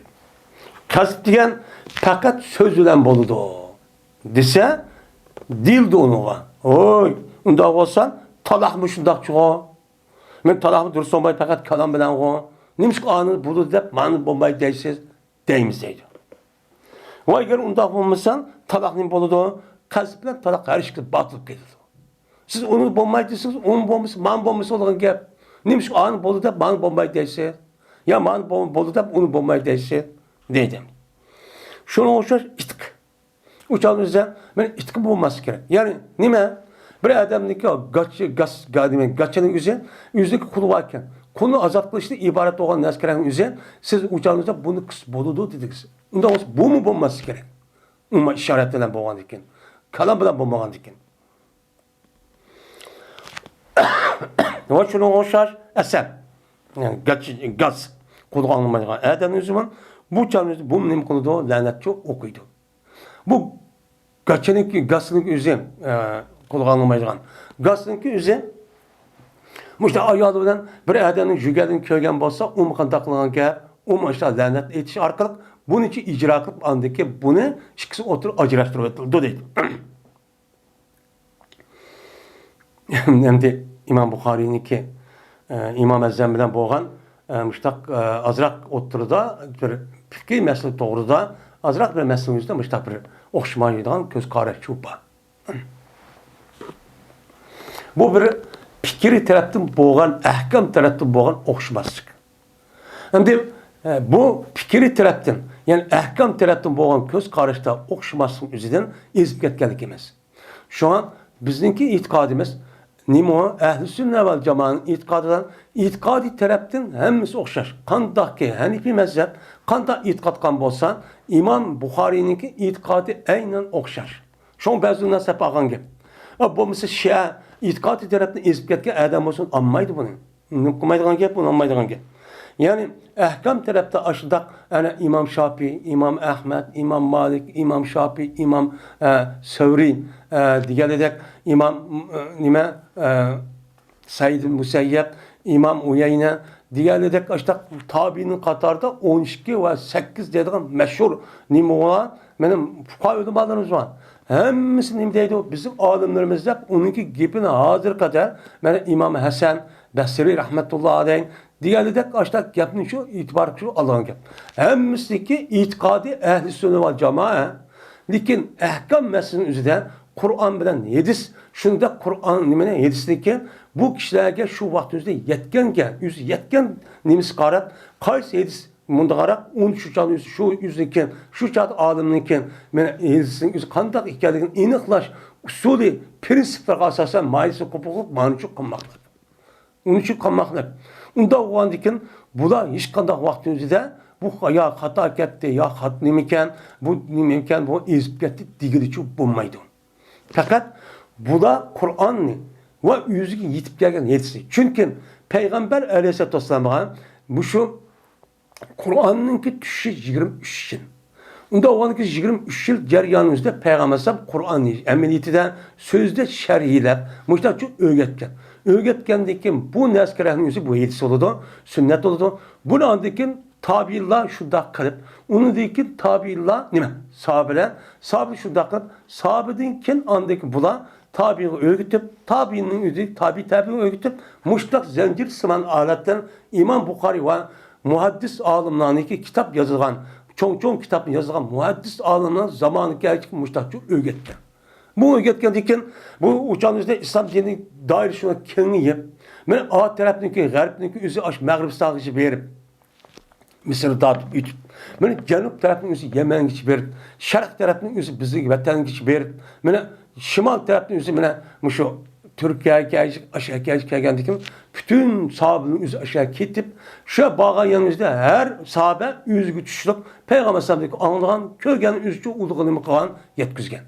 Kasıp diyen fakat söz bilen boludu. Dese dildi onuğa. Oy, unda olsan talakmı şundak çoğu. Men talakmı dursun olmayı fakat kalan bilen o. Neymiş ki anı buludu deyip manı bombayı deysiz deyimiz deydi. O eğer unda olmasan talaknın boludu. Kasıp bilen talak her şekilde batılıp geldi. Siz onu bombayı deysiniz, onun bombası, man bombası olan gel. Neymiş ki anı boludu deyip manı bombayı deysiz. Ya manı boludu deyip onu bombayı deysiz deydim. Şunu oluşur itik. Uçağımızda ben itik bulması gerek. Yani nime? Bir adamdaki o gaçanın yüzdeki kulu varken konu azat kılıçlı ibaret olan neskerenin üzerine siz uçağınızda bunu boludu dediniz. Ondan olsa bu mu bulması gerek? Ama işaretlenen boğan dikin. Kalan bilen bulmagan dikin. Ve şunu oluşur eser. Yani gaz kulu anlamayacak. Adamın üzerine bu çağımızda bu neyim konuda lanetçi okuydu. Bu gazının üzerine kullanılmayacağın. Gazının üzerine işte ayağı bilen bir adamın jügelini köygen bolsa umkan takılan ki işte lanet etiş arkalık bunun için icra kılıp andaki bunu şıkısı oturup acıraştırıp ettiler. Deydi. Hem de İmam Bukhari'nin ki İmam Ezzem bilen boğan müştak azrak oturuda bir fikir mesele doğruda azrak bir meselesinde müştak bir okşamayıdan göz kare çupa. Bu bir fikri taraftan boğan, ahkam taraftan boğan okşamazlık. Hem de bu fikri taraftan yani ahkam taraftan boğan göz karışta okşamazlık üzerinden ezip ketkenlik emez. Şu an bizimki itikadımız Nimo ehl-i sünnet vel cemaatın itikadi taraftan hemmisi okşar. Kandak ki Hanefi mezhep, kandak itikad bolsa İmam Bukhari'ninki itikadi aynen okşar. Şu bazı nasip ağan gibi. Bu mesela Şia itikadi taraftan ezip ketken adam olsun anmaydı bunu. Nukumaydıgan gibi bunu anmaydıgan gibi. Yani ahkam tarafta aşıdak yani İmam Şafii, İmam Ahmed, İmam Malik, İmam Şafii, İmam Sevri, diğerledek İmam nime Said Musayyep, İmam Uyeyne, diğerledek aşıdak tabiinin Katar'da 12 ve 8 dediğim meşhur nime olan benim fukaha ödümalarımız var. Hemisi nime deydi o bizim alimlerimiz de onunki gibine hazır kadar yani İmam Hasan Basri rahmetullahi aleyh diğerleri aşağıda yapın şu itibar şu Allah'ın gap. Hemisteki itikadi ehli sünnet vel cemaat. Lakin ahkam meselesinin üzerinde Kur'an bilen yedis şunda Kur'an nimene yedisindeki bu kişilerge şu vaktimizde yetkenken yetken nimis qarat qaysi yedis munda qarab 13 çağın şu yüzdeki şu çağ alimninken men yedisinin yüzü qandaq ekanligini aniqlash usuli prinsiplarga asosan mayisi huquqliq ma'nuşuq qilmoqdir. Onun için kalmaklık. Onda olan dikin, bu da hiç kadar vaktimizde bu ya hata etti, ya hat nimiken, bu nimiken, bu ezip etti, digiri çok bulmaydı. Fakat bu da Kur'an'ı ve yüzü yitip gelgen yetisi. Çünkü Peygamber Aleyhisselatü Vesselam'a bu şu Kur'an'ın ki düşüşü 23 yıl. Onda olan ki 23 yıl ceryanımızda Peygamber Aleyhisselam Kur'an'ı emeliyetinden sözde şerhiler, müştah çok öğretken. Öğretkendikin bu neskerehnin yüzü bu yetisi oldu, sünnet oldu. Bunu andikin tabiilla şunda kalıp, onu dikin tabiilla nime? Sahabeler, sahabe şunda kalıp, sahabedinkin andikin bula tabiini örgütüp, tabiinin yüzü tabiini örgütüp, muştak zincir sıman aletten İmam Bukhari ve muhaddis alimlerindeki kitap yazılan, çok kitap yazılan muhaddis alimler zamanı gerçek muştak çok öğretken. Bu öğretken diken bu uçağımızda İslam dini dair şuna kengiyip Men A tarafniki, G'arbniki o'zi aş Mag'ribistonga berib, Mısır'ı dağıtıp ütüp, men Janub tarafning o'zi Yamanga berib, Sharq tarafning o'zi bizning vatanga berib, men Şimal tarafning o'zi men shu Türkiye'ye aşağı kelgandikim, bütün sahabenin o'zi aşağı ketib, shu bağan yanımızda her sahabe o'ziga tushliq Peygamber sallallahu alayhi vasallam anlagan, ko'rgan o'zicha ulug'ini qilgan, yetkizgan.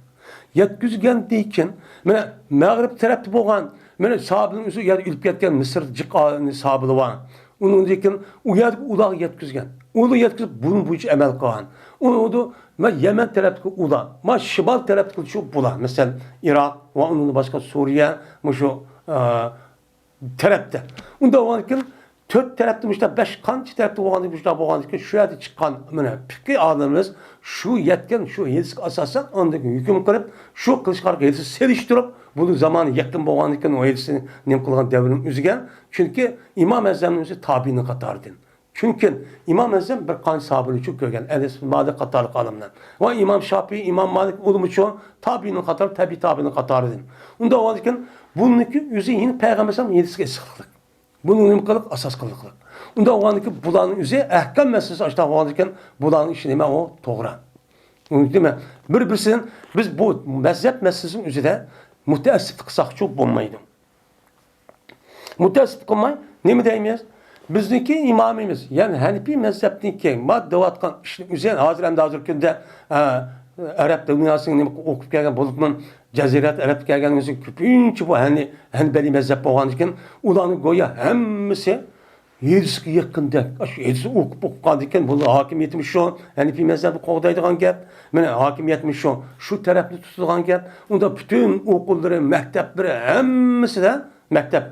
Yetkizgan deyken, men Mag'rib tarafda bo'lgan, men sahabenin o'zi o'lib ketgan Misr jiqoni sahabeli var. Onun için uyarıp ulak yetkizgen. Ulu yetkizip bunun bu iş emel kılan. Onu da Yemen tarafı ula, Şimal tarafı şu bula. Mesela Irak ve onun başka Suriye, şu tarafta. Onda o anki 4 tarafta işte 5 kançı tarafta o anki işte bu anki şu yerde çıkan fikri ağlarımız şu yetken şu yetki asasen andaki hüküm kırıp şu kılıçlar yetki seriştirip bunun zamanı yakın bu anki o yetki nem kılgan devrin üzgen. Çünkü İmam Ezzem'in özü tabiini katardın. Çünkü İmam Ezzem bir kan sahabını çok görgen. Enes Malik katarlık alımdan. Ve İmam Şafii, İmam Malik olmuşu tabiinin katar, tabiinin katardın. Onda o anki bununki özü yine Peygamber Sallallahu yetki esiklik. Bunun imkalık asas kılıklık. Onda o anki bulanın özü ehkam meselesi açta o anki bulanın işini o doğru. Değil mi? Birisinin biz bu mezhep meselesinin özü de müteessif kısak çok bulmaydı. Müteessif kılmay, ne mi deyimiz? Bizdeki imamimiz, yani Hanefi mezhepteki madde vatkan, işte üzerine hazır günde Arap dünyasının okup gelgen bulutman, Ceziret Arap gelgen özü küpünçü bu Hanbeli mezhep olan için, ulanı goya hemmisi yedisi yakında, yedisi okup iken bunu hakimiyetmiş şu, Hanefi mezhebi kovdaydıgan gap, hakimiyetmiş şu taraflı tutulan gap, onda bütün okulları, mektepleri hemmisi de mektep,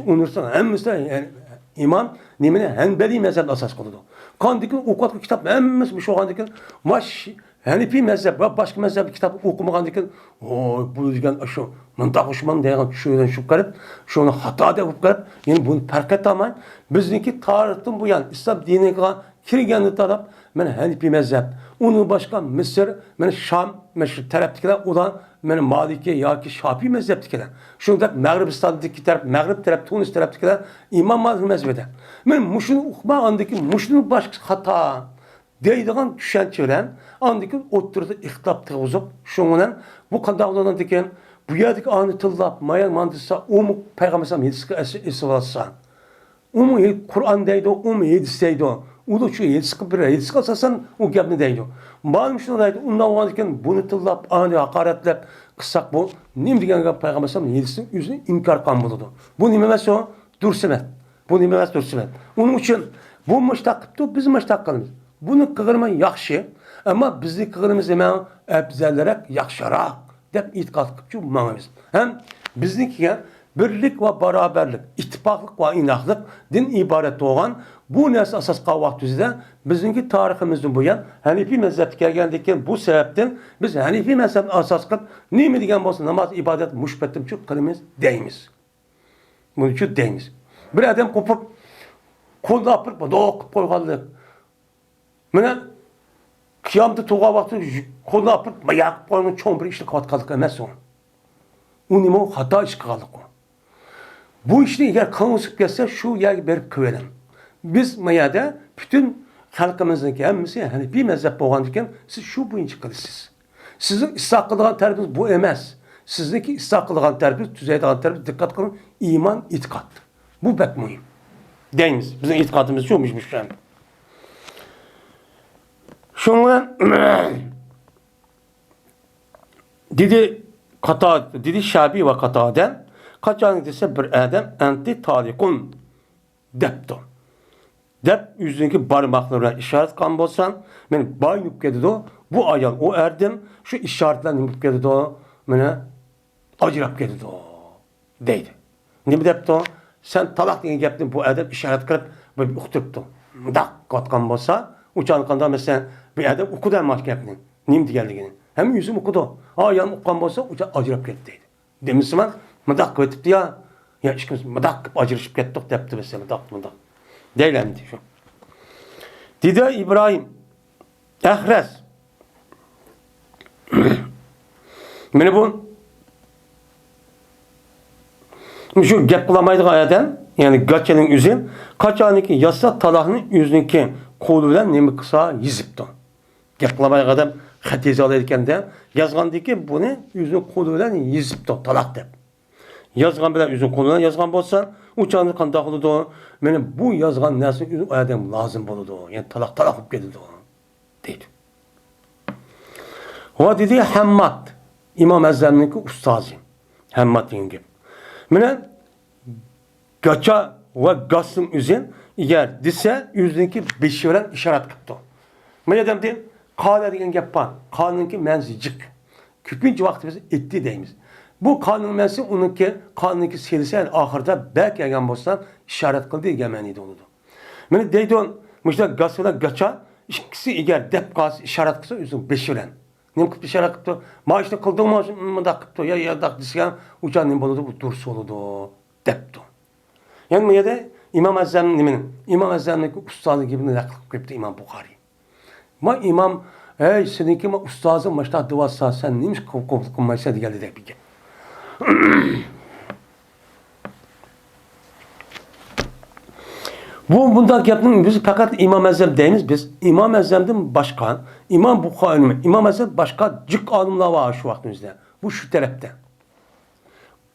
üniversite hemmisi de yani imam nemine Hanbeli mezhep asas kıldı. Kandikin okuyan kitap hemmisi şu kandikin Hanefi mezhep ve başka mezhep kitap okumagandikin bu degan şu mındak uçman degan şuydan şu garip şunu hata dep garip yani bunu fark etmeyin. Bizdeki tarihten bu yan İslam dinine kirgen taraf men Hanefi mezhep. Onun başka Mısır, men Şam, meşhur taraftakiler olan men Maliki yoki Şafii mezheptikiler. Şunda Mag'ribistondagi taraf, Mag'rib taraf, Tunis taraftakiler İmam Malik mezhebida. Men muşunu uqmagandiki muşunu başka hata deydigan düşünce bilen andaki oturda ihtilaf tığızıp şundan bu kandağlanan diken bu yerdeki anıtıllap mayan mandisa umuk Peygamber sallallahu aleyhi ve sellem esvalasa Kur'an deydi o yediseydi o da şu yedisi asasan o gapni deydi malum şunu deydi ondan olan diken bunu tillap anı hakaretlep kısak bu nim digen gap Peygamber sallallahu aleyhi ve sellem yedisinin yüzünü inkar kan buludu bu nimemesi o dursimet bu nimemesi dursimet onun için bu müştakıptı biz müştakkalımız. Bunu kıgırma yaxşı, ama bizni kıgırımız hemen ebzellerek yaxşarak dep itikat kıpçı bulmamız. Hem biznikiye birlik ve beraberlik, ittifaklık ve inaklık din ibaret olan bu nesli asas kavak düzide bizimki tarihimizden bu yan Hanefi mezhep gelgendeki bu sebepten biz Hanefi mezhep asas kılıp ne mi diyen olsa namaz, ibadet, müşbettim çok kılımız deyimiz. Bunun için deyimiz. Bir adam kopup kolda yapıp doğup koygaldık. Mene kıyamda toğa vakti kolunu yapıp yak koyunun çoğun bir işlik atkalık emez onu. O nime o hata işlik kaldık o. Bu işini eğer kanusuk gelse şu yer berip kıverim. Biz mayada bütün halkımızdaki hemmisi hani bir mezhep boğandırken siz şu bu inci kılısınız. Sizin ıslah kılığın terbiyeniz bu emez. Sizdeki ıslah kılığın terbiyeniz, tüzeyden terbiyeniz dikkat kılın. İman, itikat. Bu pek mühim. Deyiniz. Bizim itikadımız çoğumuşmuş şu an. Şundan dedi Şabi ve Kataden kaçan dese bir adam enti talikun depto. Dep yüzündeki parmaklarına işaret kan bolsan men baynup gedidi bu ayal o erdim şu işaretlerini nup gedidi mene acırap gedidi deydi. Ne depto sen talak diye geptin bu adam işaret kılıp böyle uqturuptu. Dak katkan bolsa uçan kanda mesela bir adam okudan maç gepnin. Nim digeldigini. Hem yüzüm okudu. Yan okukan bolsa uçan acırap ketdi deydi. Demişsin ben mıdak ketipti ya. Ya işkimiz mıdak acırışıp kettik depti mesela mıdak. Deylemdi şu. Dide İbrahim Ehres mene bu şu gep kılamaydık ayadan yani gaçenin üzün kaçaniki yasa talahının yüzünki kolu bilen nemi kısa yizipti. Gep kılamay adam xat alayken de yazgandaki bunu yüzünün kolu bilen yizipti talak dep. Yazgan bilen yüzün kolu bilen yazgan bolsa uçağını kandaq oludu. Benim bu yazgan nersin yüzün adam lazım boludu. Yani talak olup geldi deydi. O dedi Hammad İmam Ezzem'ninki ustazı. Hammad yenge. Mene gaça ve gasım üzün eğer dise yüzündeki beşi veren işaret kıptı. Mene demdi kâle degen gep var. Kâle'ninki menzicik. Küpünce vakti biz etti deyimiz. Bu kâle'nin mensi kâle'ninki serisi yani ahırda belki egen bolsa işaret kıldı egemeniydi oludu. Mene deydi on müşte gasıla gaça ikisi eğer dep kâsı işaret kılsa yüzün beşi veren. Nem kıptı işaret kıptı. Ma işte kıldın mı da kıptı. Ya da disken uçan nem boludu bu dursu oludu. Depti. Yani bu yerde İmam Ezzem'nin ustazı gibi ne kıptı İmam Bukhari. Ma İmam ey seninki ma ustazın başta duvarsa sen neymiş kılmaysa diye geldi de bir. Bundan yaptığımız biz fakat İmam Ezzem deyimiz biz İmam Ezzem'den başka İmam Bukhari'nin İmam Ezzem başka cık alımlar var şu vaktimizde. Bu şu tarafta.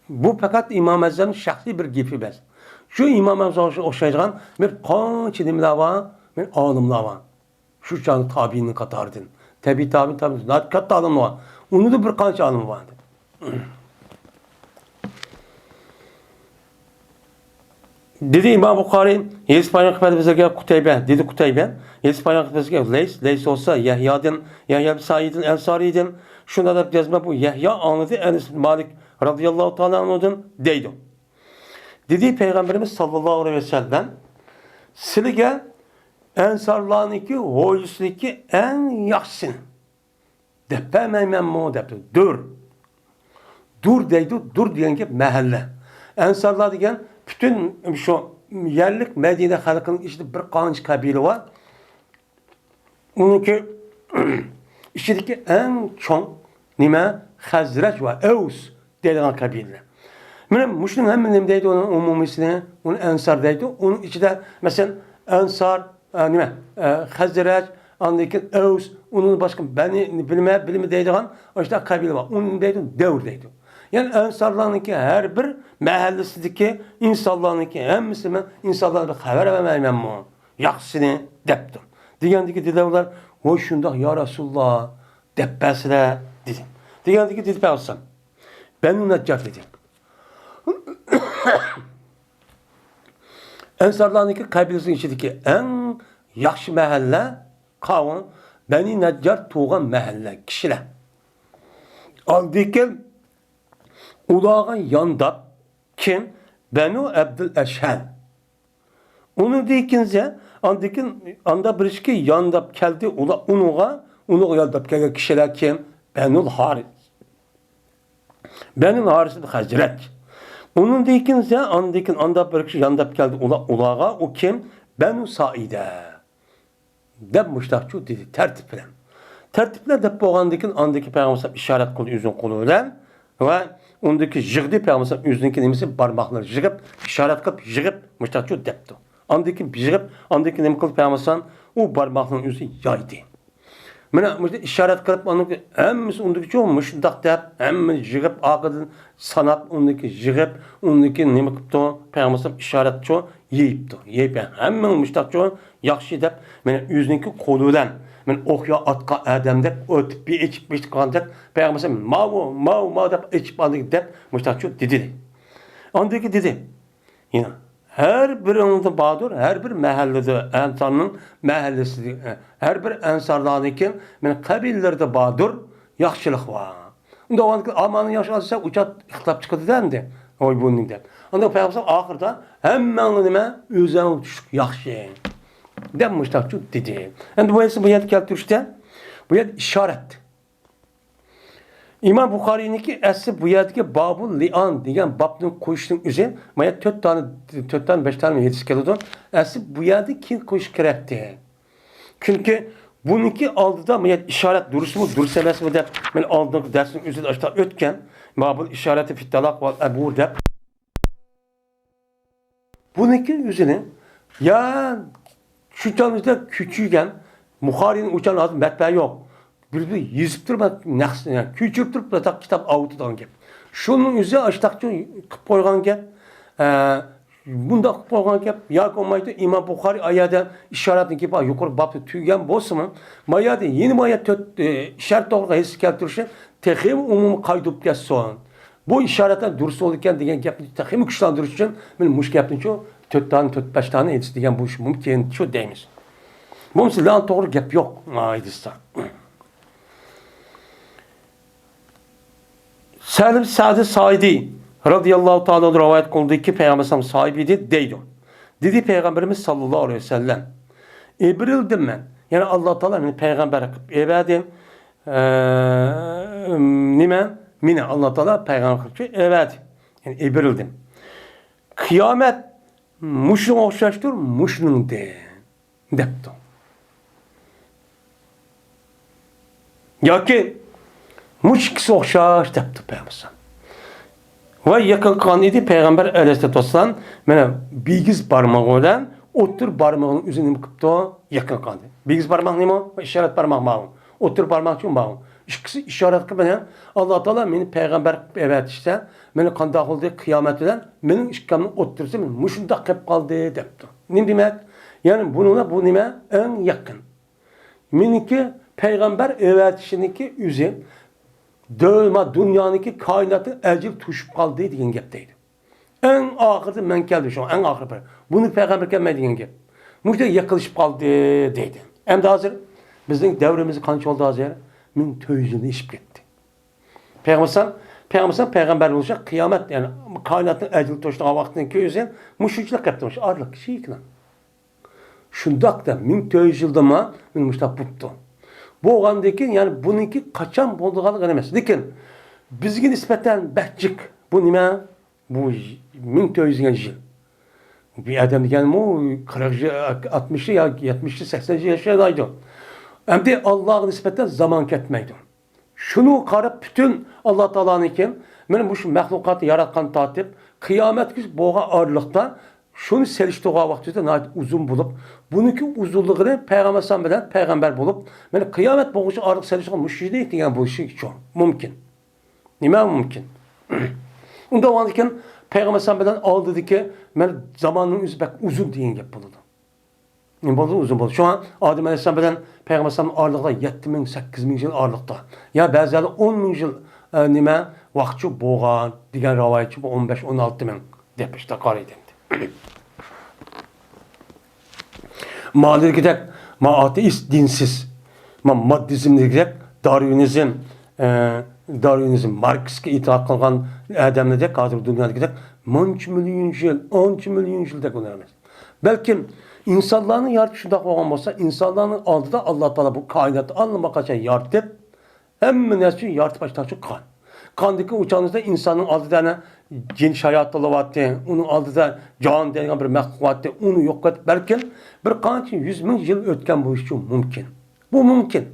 Bu fakat İmam Ezzem'in şahsi bir gifi biz. Şu İmam Ezzem'e oxşayacağın bir qancha nimlar var, bir alımlar var. Şu canı tabiinin katardın. Tabi. Katta alım var. Onu da bir qancha alım vardı. Dedi İmam Bukhari, Yezid Peygamber bize gel Kuteybe, dedi Kuteybe. Yezid Peygamber bize gel Leys olsa Yahya'dan, Yahya bin Said'in Ensari'den. Şunda da yazma bu Yahya anladı Enes bin Malik radıyallahu ta'ala anladım deydi. Dedi Peygamberimiz sallallahu aleyhi ve sellem sizge ensarlarınki hoyusundaki en yaxşısın. Depemeymen mu depti. Dur deydi. Dur diyen ki mahalle. Ensarlar diyen bütün şu yerlik Medine halkının işte bir qancha kabile var. Onunki içindeki en çok nime Hazreç ve Eus deyilən kabile. Benim Müslüm hem deydi onun umumisine, onun Ensar deydi. Onun içinde mesela Ensar, Hazreç, andaki Eus, onun başka beni bilme deydiğen işte kabile var. Onun deydi Devr deydi. Yani Ensarlarınki her bir mahallesideki insanlarınki hem Müslüman insanlar bir haber vermeyemem mi? Yaxşısını deptim. Degandiki dediler, o şundak ya Resulullah deppesine dedim. Degandiki dedi Peygamber ben ona cevap dedim. Ensarlarınki kabilesinin içindeki en yaxşı mahalle kavun Beni Neccar tuğan mahalle kişiler. Aldıkken ulağın yandap kim? Benu Abdüleşhel. Onu deykince anda birişki yandap geldi unuğa yandap geldi kişiler kim? Benul Haris. Benul Haris'in Hazret. Onun deykince anda birişki yandap geldi ulağa o kim? Benu Saide. Deb müştakçu dedi tertiple. Tertiple deb boğandakin andaki Peygamber işaret kıldı yüzün kolu bilen ve ondaki jığdı Peygamber yüzündeki nemisi parmakları jığıp işaret kılıp jığıp müştakçu depti. Andaki jığıp andaki nem kılıp Peygamber o parmakların yüzü yaydı. Mene işaret kılıp andaki hemmisi ondaki çoğu müştak dep hemmini jığıp akıdın sanap ondaki jığıp ondaki nem kılıptı Peygamber işaret çoğu yiyipti. Yiyip hemmini müştakçu yaxşı dep mene yüzündeki kolu bilen men oxya atqa adamda ötüp bir içip bir kandak Peygamber mav dep içip aldık dep müştakçu dedi. Andaki dedi. Yine her bir onda badur, her bir mahallede insanın mahallesi, her bir ensarlarınki men kabillerde badur, yaxşılık var. Onda o amanın yaşalsa uçat ixtilaf çıkıdı dendi. Oy bunun dep. Onda Peygamber ahırda hemen nime üzerine düşük yaxşı. Demiştakçı dedi. Yani bu yet keltirişte bu yet işaret. İmam Bukhari'ninki asli bu yetki babul li'an degan babning qo'yishning o'zi mana 4 5 tane yetish keladi. Asli bu yerda kim qo'yish kerakdi? Chunki buniki oldida mana işaret duruşmu durus emasmi deb men oldingi darsning o'zida ashta o'tgan babul işareti fit talaq va abur deb Buniki yüzünü ya şu canlıda küçükken Muharri'nin uçan adı metbe yok. Bir yüzüp durma naqsini, yani küçülüp durup da kitap avutudan gap. Şunun yüzü açtakçı qıp qo'ygan gap. Bunda qıp qo'ygan gap yoki olmaydi İmam Buxoriy ayada ishoratni kelib yuqori babda tugagan bo'lsa-mi, mayada yeni maya ishorat to'g'ri his keltirishi texim umumiy qaydib ketsin. Bu ishoratlar durust bo'ldi ekan degan gapni texim kuchlantirish uchun men mush gapni shu 4 tane 4-5 tane aytish degan bo'lishi mumkin shu deymiz. Bu sizdan to'g'ri gap yo'q aytishsa. Salim Sa'di Saidi radıyallahu ta'ala rivayet kıldığı ki Peygamber sahibiydi deydi. Dedi Peygamberimiz sallallahu aleyhi ve sellem. Ebrildim ben. Yani Allah Teala beni peygamber kılıp ebedim. Nime? Mine Allah Teala peygamber kılıp ebedi. Yani ebrildim. Kıyamet muşun okşaştır, muşunun de. Depti. Ya ki muş ikisi okşaş depti Peygamber. Ve yakın kan idi Peygamber aleyhisselatü vesselam mana bigiz barmağı bilan o'tir barmağının üzerine qıptı yakın kan. Bigiz barmaq nima? İşaret barmaq ma'lum. O'tir barmaq uchun ma'lum. İkisi işaret qilib Allah Teala meni peygamber evet işte meni qanday qildi qiyomat bilan mening ishkamni o'ttirsa men mushunda qilib qoldi debdi. Nima demak? Yani bununla bu nima? En yakın. Meniki peygamber evet işiniki üzü dövme dünyanınki kainatı ecil tuşup kaldı degan gapdeydi. En ahirde men keldi şu en ahirde. Bunu peygamber kelmedi degan gap. Muşda yakılışıp kaldı deydi. Hem de hazır bizning devrimiz qancha oldu hazır? 1400 yıl işip gitti. Peygamber olacak kıyamet yani kainatın ecil tuştuğu vaxtın ki yüzden muşuçluk yaptırmış. Arlık şeyikle. Şundak da 1400 yılda mı muşta puttu. Bu oğandaki yani bununki kaçan bulduğalık önemez. Lakin bizge nispeten behcik bu nime? Bu 1400 yıl. Bir adam diyen bu 60'lı ya 70'li 80'li yaşındaydı. Hem de Allah'a nispeten zaman ketmeydi. Şunu karıp bütün Allah Teala'nın kim? Benim bu şu mahlukatı yaratkan tatip kıyamet güç boğa ağırlıkta şunu seliştiği vaxtda nəhayət uzun bulup, bununki uzunluğunu Peygamber bilen peygamber bulup, yani kıyamet boğuşu artık seliştiği müşride degan bu işi çok mümkün. Nima mümkün? Unda o andiken Peygamber bilen aldı ki, ben zamanın üzü bek uzun degan gap buldu. Ne buldu? Uzun buldu. Şu an Adem Aleyhisselam bilen Peygamber'in ağırlıqda 7000 8000 yıl ağırlıqda. Ya bazıları 10.000 yıl nima vaqtçı boğan degan rivayetçi bu 15-16 min deb işte qaraydı. Mağdur gidek, ateist dinsiz, maddizm gidek, Darwinizm, Marx'e itaat kılgan adamlar dek, hazır dünyada gidek, 10 milyon yıl, 10 milyon yıl dek olamaz. Belki insanların yaratışında olan olsa, insanların aldığı Allah Teala bu kainatı anlamak için yaratıp, hem nesli yaratıp başta kan. Kandaki uçağınızda insanın aldığı geniş hayatlı vattı, onun aldığı can denilen bir məxluq vattı, onu yok et. Belki bir kançı 100 bin yıl ötken bu iş mümkün. Bu mümkün.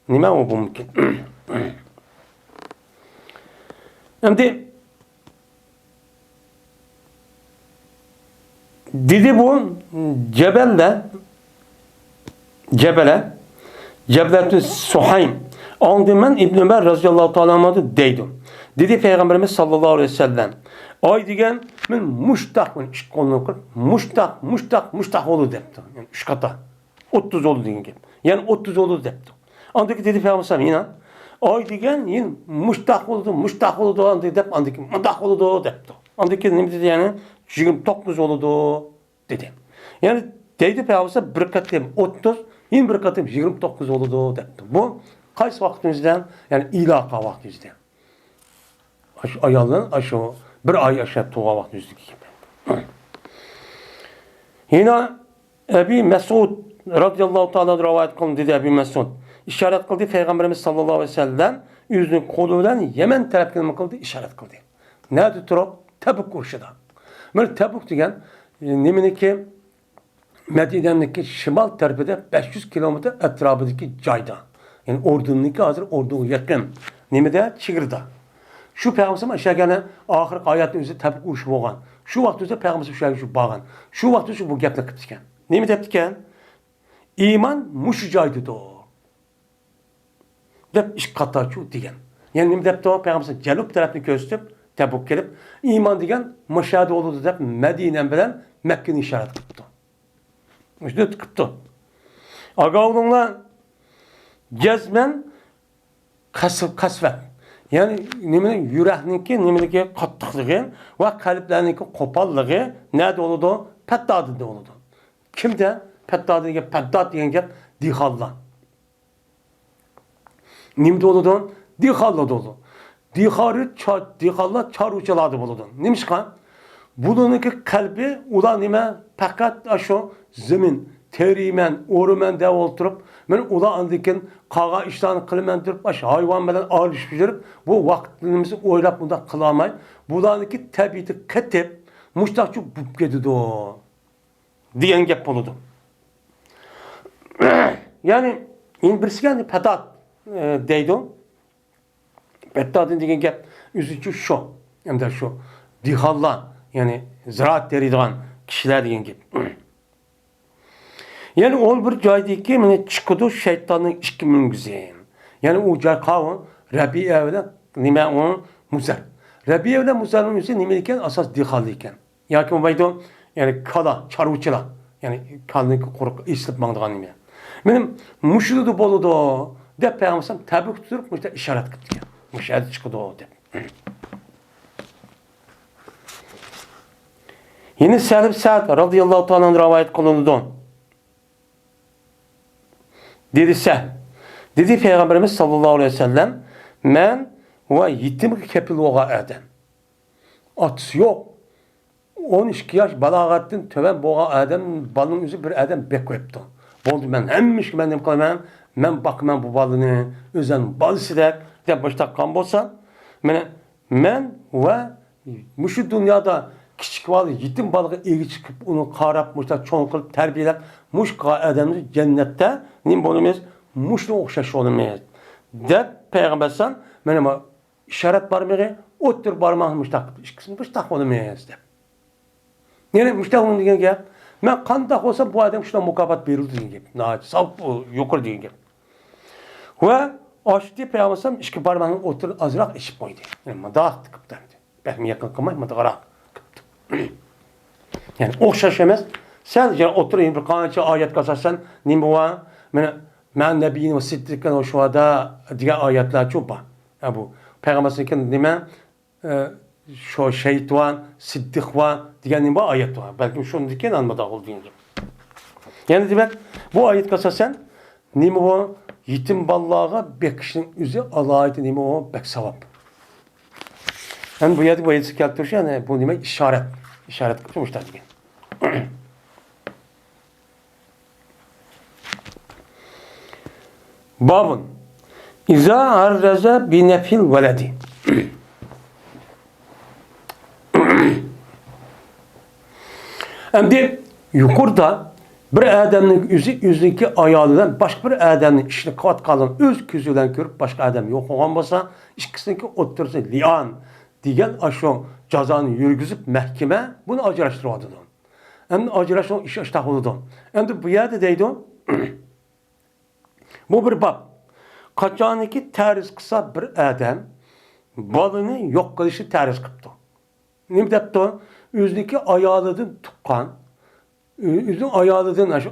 Nime o bu mümkün? Şimdi dedi bu Cebel'e Suhaym Andimen İbn Ömer radıyallahu ta'ala anh'ı deydi. Dedi Peygamberimiz sallallahu aleyhi ve sellem. Ay degen men muştak men iş kolunu kır. Muştak olur depti. Yani 3 kata. 30 olur degen gap. Yani 30 olur depti. Andaki dedi Peygamber yine ay degen yine muştak oldu andaki dep andaki muştak oldu depti. Andaki ne dedi yani 29 oldu dedi. Yani dedi Peygamber bir katım 30 yine bir katım 29 oldu depti. Bu kaç vaktimizden yani ilaka vaktimizden. Ayalın aşağı bir ay aşağı tuğa vaktimizden gibi. Yine Ebi Mesud radıyallahu ta'ala rivayet kılın dedi Ebi Mesud. İşaret kıldı Peygamberimiz sallallahu aleyhi ve sellem yüzünü koluyla Yemen tarafına kıldı işaret kıldı. Nerede durup? Tebuk kurşuda. Böyle Tebuk degen nemini ki Medine'deki şimal tarafında 500 kilometre etrafındaki cayda. Yani ordununki hazır orduya yakın. Nemede Çigir'da. Şu Peygamber aşağı gelen ahir ayetinin üzerinde Tebuk uğuşu boğan. Şu vaqtda Peygamber şu bağın. Şu vaqtda bu gapni qilib ekan. Nima debdi ekan? İman mushu joydadir. Deb ish qatarchu degan. Ya'ni nima debdi o Peygamber janub tarafni ko'rsatib, Tabuk kelib, iman degan mashhad bo'ladi deb Madina bilan Makkani ishorat qilibdi. Shuni qilibdi. Agavlunglar jazman qasvat. Yani nimenin yürekninki, nimeniki qattiqligi va qalblarniki qo'polligi nada bo'ladi? Pattodida bo'ladi. Kimda? Pattodiga paddod degan gap dihonlar. Nimda bo'ladi? Dihonlar bo'ladi. Dihonlar choruvchilarda bo'ladi. Nimishqa? Buningki qalbi ular nima? Faqat shu zamin terimen, orumen dev oturup, ben ula andikin kağa işlerini kılımen durup, hayvan bilen ağırlaşıp жүрüp, bu vaktimizi oylap bunda kılamay, bularınki tabiati ketip, muştakçı bup gidiyordu o. Diyen gep buludu. Yani, in birisi geldi, pedat deydi o. Pedadın diyen gep, üzücü şu, hem de şu, dihallar, yani ziraat deriydiğen kişiler diyen gep. Yani ol bir joydaki meni chiqidi shaytonning ikki mingizi. Yani u joy qavun Rabiya bilan nima u Muzar. Rabiya bilan Muzarning o'zi nima ekan? Asos dehqon ekan. Yoki bo'lmaydi, yani kala, choruvchilar. Yani kalni qo'rq eslib mangdigan nima. Menim mushudi bo'ladi deb Payg'ambar tabuk turib, mushta ishorat qildi ekan. Mushadi chiqdi deb. Yine Salim Sa'd radıyallahu ta'ala rivayet kılındı. Dedi Peygamberimiz sallallahu aleyhi ve sellem, men ve yetim kepil oğa adam. Atısı yok. 12 yaş balağattin töven boğa adam, balın yüzü bir adam bekoyuptu. Boldu men hemmiş ben dem kalamam, men bakmam bu balını, özen bal sidek, de başta kan bolsa, men ve muşu dünyada küçük balı, yetim balığı iyi çıkıp onu qarab, muşta çoğun kılıp, terbiyelep, muş adamımız cennette, nim bolumuz, muşla okşaş olmayız. Dep Peygambersen, benim işaret barmağı, otur barmağı muştak, işkisini muştak olmayız dep. Yani muştak olun diyen gep, men kandak olsa bu adam şuna mukafat verildi diyen gep. Naci, sağ yukarı diyen gep. Ve açtı Peygambersen, işki barmağını otur azırak işip koydu. Yani madağ tıkıp derdi. Belki yakın kılmayı, madağ yani okşaş emez. Sen yani oturayım bir kanıcı ayet kazasan nime var? Men nebiyin ve siddiqin ve şuhada diye ayetler çok var. Ya bu Peygamber'in nime şu şehit var, siddiq var diye nime ayet var. Belki şunu diken anmadı oldu diye. Yani demek bu ayet kazasan nime var? Yetim ballağa bekişin üzü Allah'a nime var? Bek sevap. Yani bu yerde bu ayet keltiriyor yani bu nime işaret. İşaret kılmışlar diye. Babun İza arraza bi nefil veledi. Şimdi yukarıda bir adamın yüzündeki ayağından başka bir adamın işini kat kalan öz gözüyle görüp başka adam yok olan olsa ikisindeki otursa lian diyen aşağı cazanı yürgüzüp mahkeme bunu acılaştırmadı. Hem acılaştırma iş iştahılıdı. Hem bu yerde deydi bu bir bab. Kaçaniki terz kısa bir adam balını yok kılışı terz kıptı. Ne depti? Yüzdeki ayağladın tukkan yüzün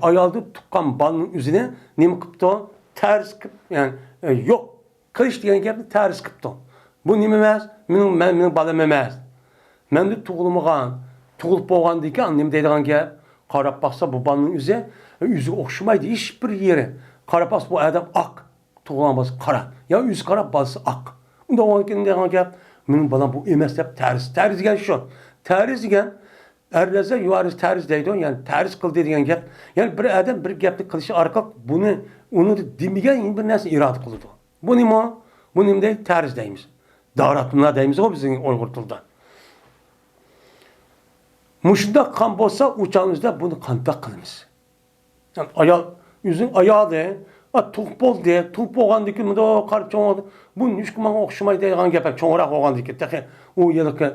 ayağladın tukkan balının yüzüne ne kıptı? Terz kıp yani yok kılıç diyen gibi terz kıptı. Bu nimemez? Benim balım emez. Men de tuğulup boğan deyken annem deydiğen ki qarab baksa bu balının yüzü okşumaydı hiçbir yeri. Qarab baksa bu adam ak. Tuğulamaz kara. Ya yüz kara balsı ak. Onda o anki deydiğen ki benim balam bu emez hep terz. Terz diyen şu. Terz diyen erleze yuvarız terz deydi yani terz kıl deydiğen ki yani bir adam bir gepli kılışı arka onu demigen bir nasıl irad kıldı. Bu nima? Bu nim değil terz deyimiz. Davratımlar deyimiz o bizim Uygurtulda. Muşunda kan olsa uçağımızda bunu kantak kılımız. Yani yüzün ayağı de Tuğup boldu, tuğup bolgandan keyin munda qarap çoğaldı. Bu nüşkü manga okşamaydı degan gap. Çoğurak bolgandan keyin tehi o yılki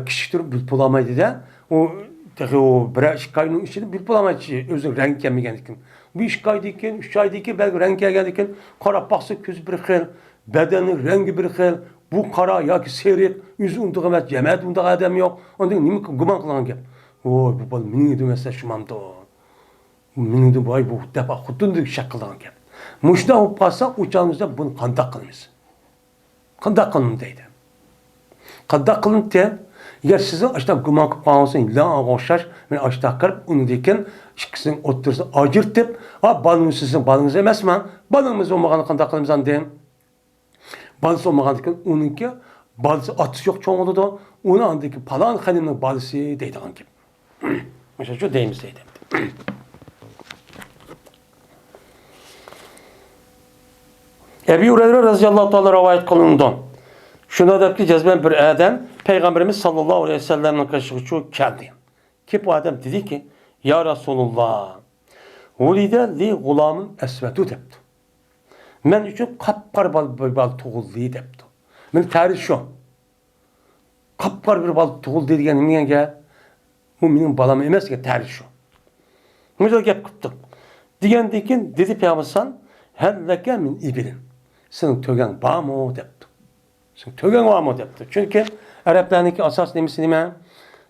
kişidir bilip bulamaydı da. O tehi o bir 2 ayның içinde bilip bulamaydı. Özü renk kelmegendan keyin. Bu 2 aydan keyin, 3 aydan keyin belki renk kelgendan keyin qarap baksa ko'zi bir xil, bedeni rengi bir xil. Bu qara yoki seriq, yüzü unduq emas, jamiyat unduq adam yo'q. Ondan nima gumon qilgan gap. Oy, bu bola mening demasa shumamdi. Mening de boy bu defa xuddi shak qilgan gap. Mushda bo'lib qolsa, o'chamizda buni qanday qilamiz? Qanday qilamiz deydi. Qanday qilamiz deb, agar sizni ashta gumon qilib qolsangiz, la o'xshash, men ashta qilib, undan ikkisini o'ttirsa ajirtib, balangiz sizning balangiz emasman, balangiz bo'lmaganini qanday qilamiz deyim. Balası olmagandan keyin uningki balası atışı yo'q cho'ng bo'ladi. Uni andiki palon xonimning balasi deydigan gap. O'sha shu deymiz deydi. Ebu Hureyre radhiyallohu ta'ala rivoyat qilindi. Shunda debki jazman bir odam Payg'ambarimiz sallallohu alayhi vasallamning qarshisiga keldi. Kelib bu odam dediki, "Ya Rasululloh, ulida li g'ulamun aswadu" debdi. Men uchun qapqar bir bal tug'ildi debdi. Men tarix shu. Qapqar bir bal tug'ildi degan nima gap? Bu mening balam emas degan tarix shu. Nima gap qilibdi? Degandan keyin dedi Payg'ambar "Hallaka min ibilin." Sening to'gang bormi debdi. Sening to'gang bormi debdi. Chunki arablarniki asos nimasi nima?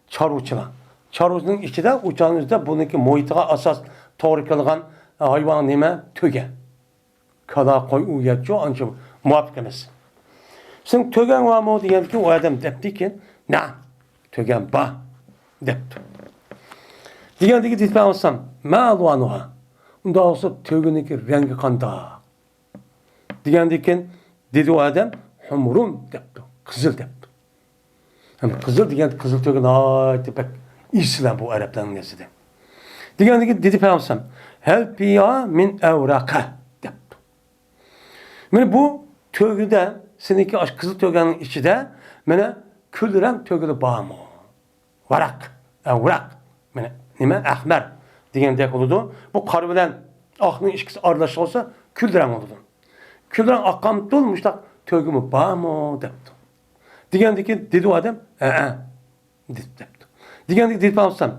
Chorvachilar. Chorvachining ichida o'chanizda buniki muhitiga asos to'g'ri kelgan hayvon nima? To'ga. Kala qo'y u yetcho ancha muvofiq emas. Sen to'gan bormi deganki u odam debdiki, "Na, to'gan bor" debdi. Degandagi deyman olsam, "Ma'luanuha." Unda olsa to'giniki rangi qanday? Degandiki dedi u odam, "Humrun" debdi. Qizil debdi. Ham qizil degan qizil to'gin aytib islam bu arablarning nesida. Degandiki dedi payg'ambar, "Hal fiya min awraqa." Mene bu tögüde, seninki kızıl tögenin içinde, mene külren tögülü bağımı. Varak, varak. Mene nime? Ahmer. Diyen dek oldu. Bu karı bilen akının ilişkisi arlaşık olsa külren oldu. Külren akkam dolmuş da tögümü bağımı depti. Diyen deki dedi o adam, depti. Diyen deki dedi bağımsam,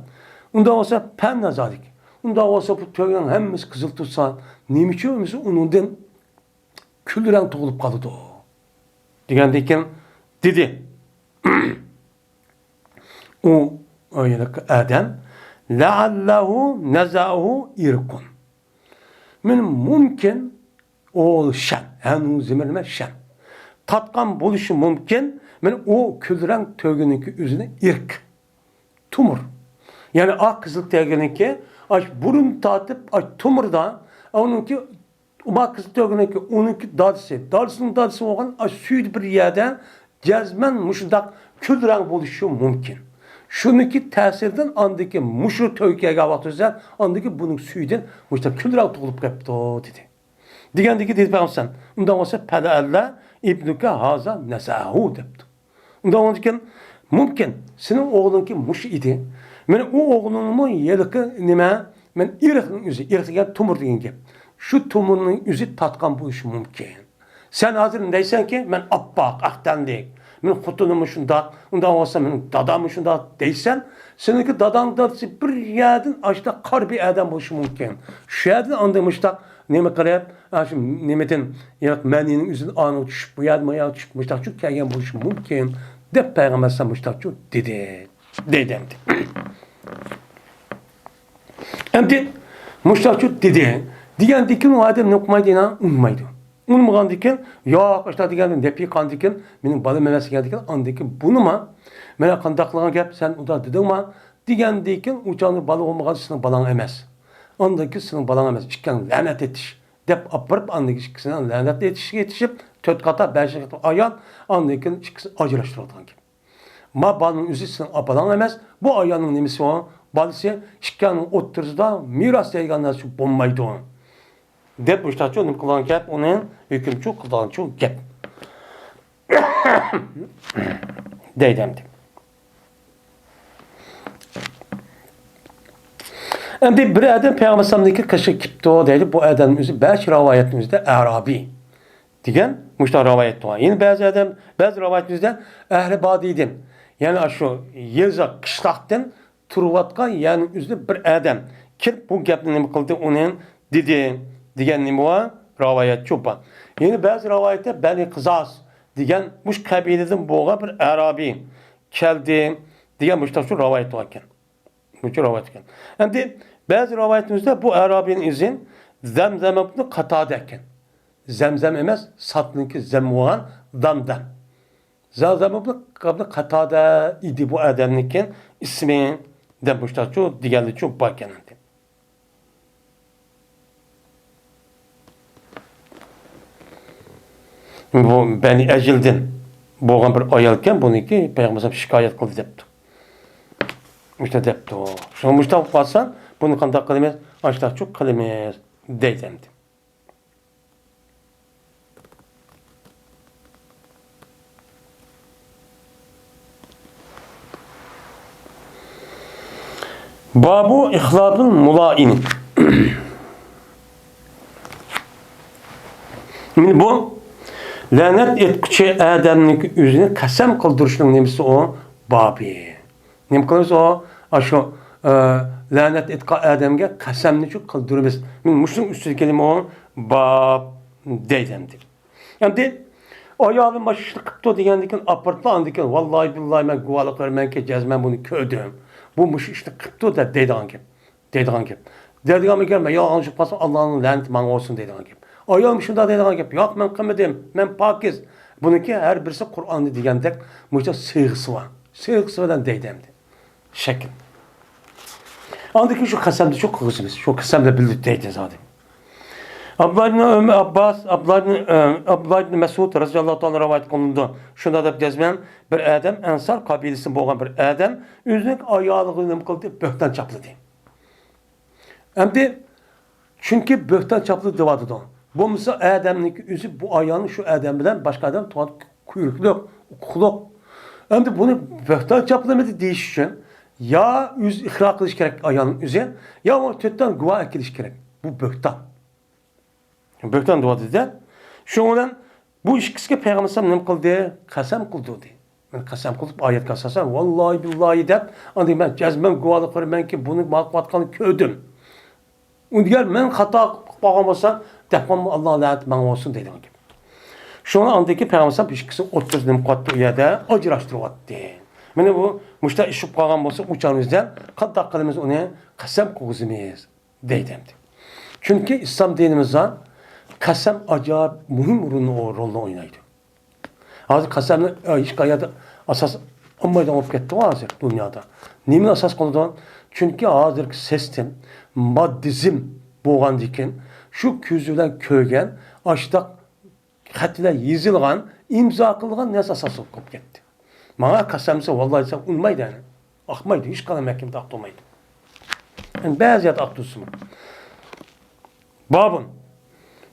onda olsa pen nazarik. Onda olsa bu tögenin hemimiz kızıl tutsa, neymiş ömüsü onundan külren tuğulup kaldı o. Degandeki dedi. O adam la'allahu nazahu irkun. Men mümkün o şen. Yani zemelme şen. Tatkan buluşu mümkün. Men o külren tögününki üzerine irk. Tumur. Yani ak kızıl tögününki aç burun tatıp aç tumurda onunki Umak kızı tögüneki onunki dadısının dadısı olan süyd bir yerde cezmen muşundak külren buluşu mümkün. Şununki tesirden andaki muşu tögüye gavatırsa andaki bunun süydün muşta külren tuğulup kaptı dedi. Digendeki dedi ben sen. Ondan olsa pede ibnuke haza nesahu depti. Ondan olsa mümkün senin oğlunki muş idi. Men o oğlunumun yelikı nime? Men irik'nin yüzü. İrik degen tumur degen gep. Şu tumurun yüzü tatkan bu iş mümkün. Sen hazır deysen ki men appaq, aktan deyik. Men xutunumu şundat, ondan olsa men dadamı şundat deysen, seninki dadan dadısı bir yerden açta kar bir adam boşu mümkün. Şu yerden andamıştak, neme qarayap, şimdi nemeden meninin yüzünü anı düşüp, bu yerden ayağı çıkmıştak, çünkü kelgen boşu mümkün. Dep Peygamber sanmıştak, dedi. Dedemdi. Emdi, müştakçı dedi. Diyen dikin o adam ne okumaydığına unmaydı. Unmagan dikin, yok işte diyen depi kan dikin, benim balı memesi geldikin, an dikin bunu ma, mene kandaklığına gel, sen o da dedin ma, diyen dikin uçağını balı olmagan sının balan emez. Andaki sının balan emez. Çıkken lanet etiş. Dep apırıp andaki çıkkısına lanet yetişip, töt kata, beş kata ayan, andaki çıkkısı acılaştırıldan gibi. Ma balın üzü sının balan emez. Bu ayanın nemisi o, balısı çıkkanın oturuzda miras deyganlar şu bombaydı o. Dep müştakçı onun kılan gep, onun hükümçü kılan çok gep. Deydemdi. Endi bir adam Peygamber sallamdaki kışı kipto deydi. Bu adamın özü 5 rivayetimizde Arabi degan muşta rivayet var. Yine bazı rivayetimizde ehli badiydim. Yani şu yeza qishloqdan turayotgan yani o'zida bir adam kirib bu gapni nima qildi uning dedi degan nima bor rivoyat cho'pa. Yani bazı rivayette Bani Qizas degan mush qabiladan bo'lgan bir Arabi keldi degan mushta shu rivoyat var ekan. Mush rivoyat ekan. Endi bazı rivoyatimizde bu Arabi'nin izin Zemzem'ni qatada ekan. Zemzem emas, satniki zem bo'lgan damdam. Zemzem'ni qatada idi bu adamnikin ismi de mushta shu deganli cho'p bor ekan. Bu Beni Ecil'den bo'lgan bir ayolken buniki Peygamber şikayet qildi debdi. İşte debdi. Şu müştaq qalsan bunu qanday qilamiz? Ashta çok qilamiz deydi. Babu ihladul mulaini. Şimdi bu lanet etkiçi adamning o'zini qasam qildirishning nimasi o babi. Nim qilamiz o shu lanet etqa adamga qasamni shu qildiramiz. Men mushning ustida kelima o bab deydi. Endi ayolim mashishni qilibdi degandan apartlandikan vallahi billahi men guvohlik bermanki jazman buni ko'rdim. Bu mush ishni qilibdi deb deydigan gap. Deydigan gap. Deydigan ekan men yolg'on chiqib qolsa Allohning la'nati menga olsin deydigan gap. Ayol shunda deydigan gap. Yo'q men qilmadim. Men pokiz. Buniki har birisi Qur'onni degandek mushta sig'isi bor. Sig'isi bilan deydi. Shakl. Andaki şu qasamni shu qilishimiz. Shu qasamda bilib deydi zaten. Abdullah ibn Abbas, Abdullah ibn Mesud radhiyallohu ta'ala rivayet qilindi. Shunda deb jazman bir adam Ansar qabilasi bo'lgan bir adam o'zining ayolini nima qildi? Bo'xton chapladi. Endi chunki bo'xton chapladi deyotdi. Bo'lmasa adamning o'zi bu ayolni shu adam bilan boshqa adam quyruqliq, uquqliq. Endi buni bo'xton chaplamadi deyish uchun ya o'z iqro qilish kerak ayolning o'zi, yo to'rtdan guvoh kelish kerak. Bu bo'xton. Bo'xton deyotdi-da. Shundan bu ikkisiga Payg'ambar sollallohu alayhi vasallam nima qildi? Qasam qildi. Men qasam qilib oyatga asosan vallahi billahi deb, endi men jazman guvohlik beramanki buni ma'qulotganini ko'rdim. Undigar men xato qilgan bo'lsam, dehqon Alloh la'nat menga olsin deydigan gap. Shuni andiki Payg'ambar sollallohu alayhi vasallam ikkisi o'tirib qotdi u yerda ajrashtiryapti. Mana bu mushta ishib qolgan bo'lsa, uchamizdan qanday qilamiz uni qasam qo'yimiz deydi. Chunki islom dinimizda qasam acayip muhim rolni o'ynaydi. Hozir qasamni hech qayerda asos olmaydigan bo'lib ketdi hozir dunyoda. Nima asos qiladi? Chunki hozirgi sistem moddizm bo'lgandikin shu ko'z bilan ko'rgan, ashta xatlar yozilgan, imzo qilingan narsa asos bo'lib ketdi. Menga qasamsa vallahi sen unmaydi. Aqmaydi, hech qanday mahkamada aqtolmaydi. Yani ba'zi yat aqtusimi. Babun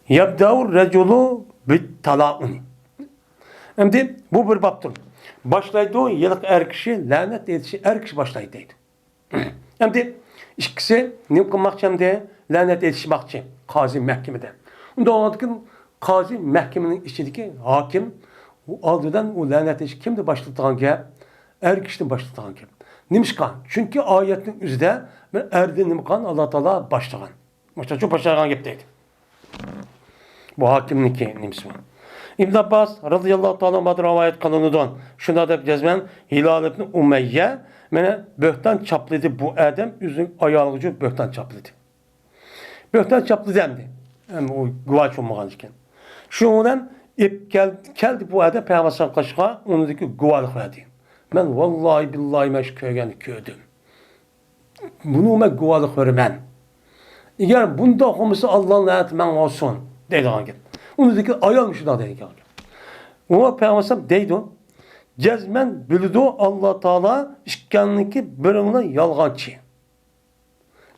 yabda'ur raculu bit talaquni. Endi bu bir babdır. Başlaydı o yıllık er kişi lanet etişi er kişi başlaydı deydi. Endi ikkisi ne qilmoqchi de lanet etishmoqchi qozi mahkamada. Unda oldin qozi mahkamaning ichidagi hokim oldidan u lanet etish kimni boshlatgan gap? Er kishini boshlatgan gap. Nimishqan? Chunki oyatning o'zida bir erdi nimqan Alloh taolo boshlagan. O'sha shu boshlagan gap deydi. Bu hokimniki nimsi bu? İbn Abbas radıyallahu ta'ala anhu rivayet kılınıdan şunda deb jazman Hilal ibn Umayya mene böhtan çapladı bu adam üzün ayağıcı böhtan çapladı. Böhtan çapladı demdi. Yani o guvaç olmagan iken. Şundan ip geldi bu adam Peygamber sallallahu onu dedi ki guvalık verdi. Ben vallahi billahi meş köygen köydüm. Bunu me guvalık vermem. Eğer bunda okumuşsa Allah'ın laneti men olsun dedi hangi. Onu dedi ki ayalmış da dedi ki. Ama Peygamber deydi o. Cezmen bildi Allah Teala işkanlıki birimle yalgancı.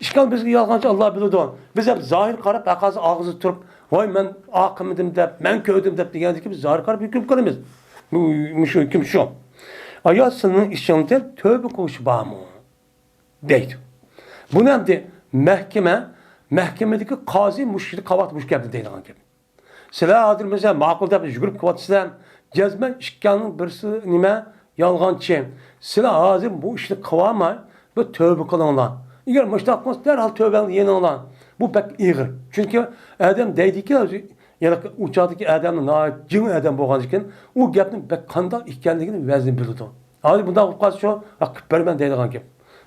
İşkan bizge yalgancı Allah bildi o. Biz hep zahir karab ağzı tutup vay ben akımidim de ben köydüm de diyendik ki biz zahir karab hüküm kılımız. Bu hüküm şu. Ayasının işinde tövbe koşu bağımı deydi. Bu ne dedi? mahkemedeki qazi müşkili qavat müşkabdi deydigan gap. Sizlar hozir mesela ma'qul deb yugurib qilyapsizlar. Jazman ikkaning birisi nima? Yolg'onchi. Sizlar hozir bu ishni qilolmay, bu tövbe qilinglar. Agar mushtaq qilsa derhal tövbeni yeninglar. Bu pek ig'ir. Chunki adam deydiki yana uçadagi odamni jin odam bo'lgan ekan, u gapni pek qandoq ekanligini vazni biladi. Hozir bunday qilib qolsa shu qilib berman deydigan gap.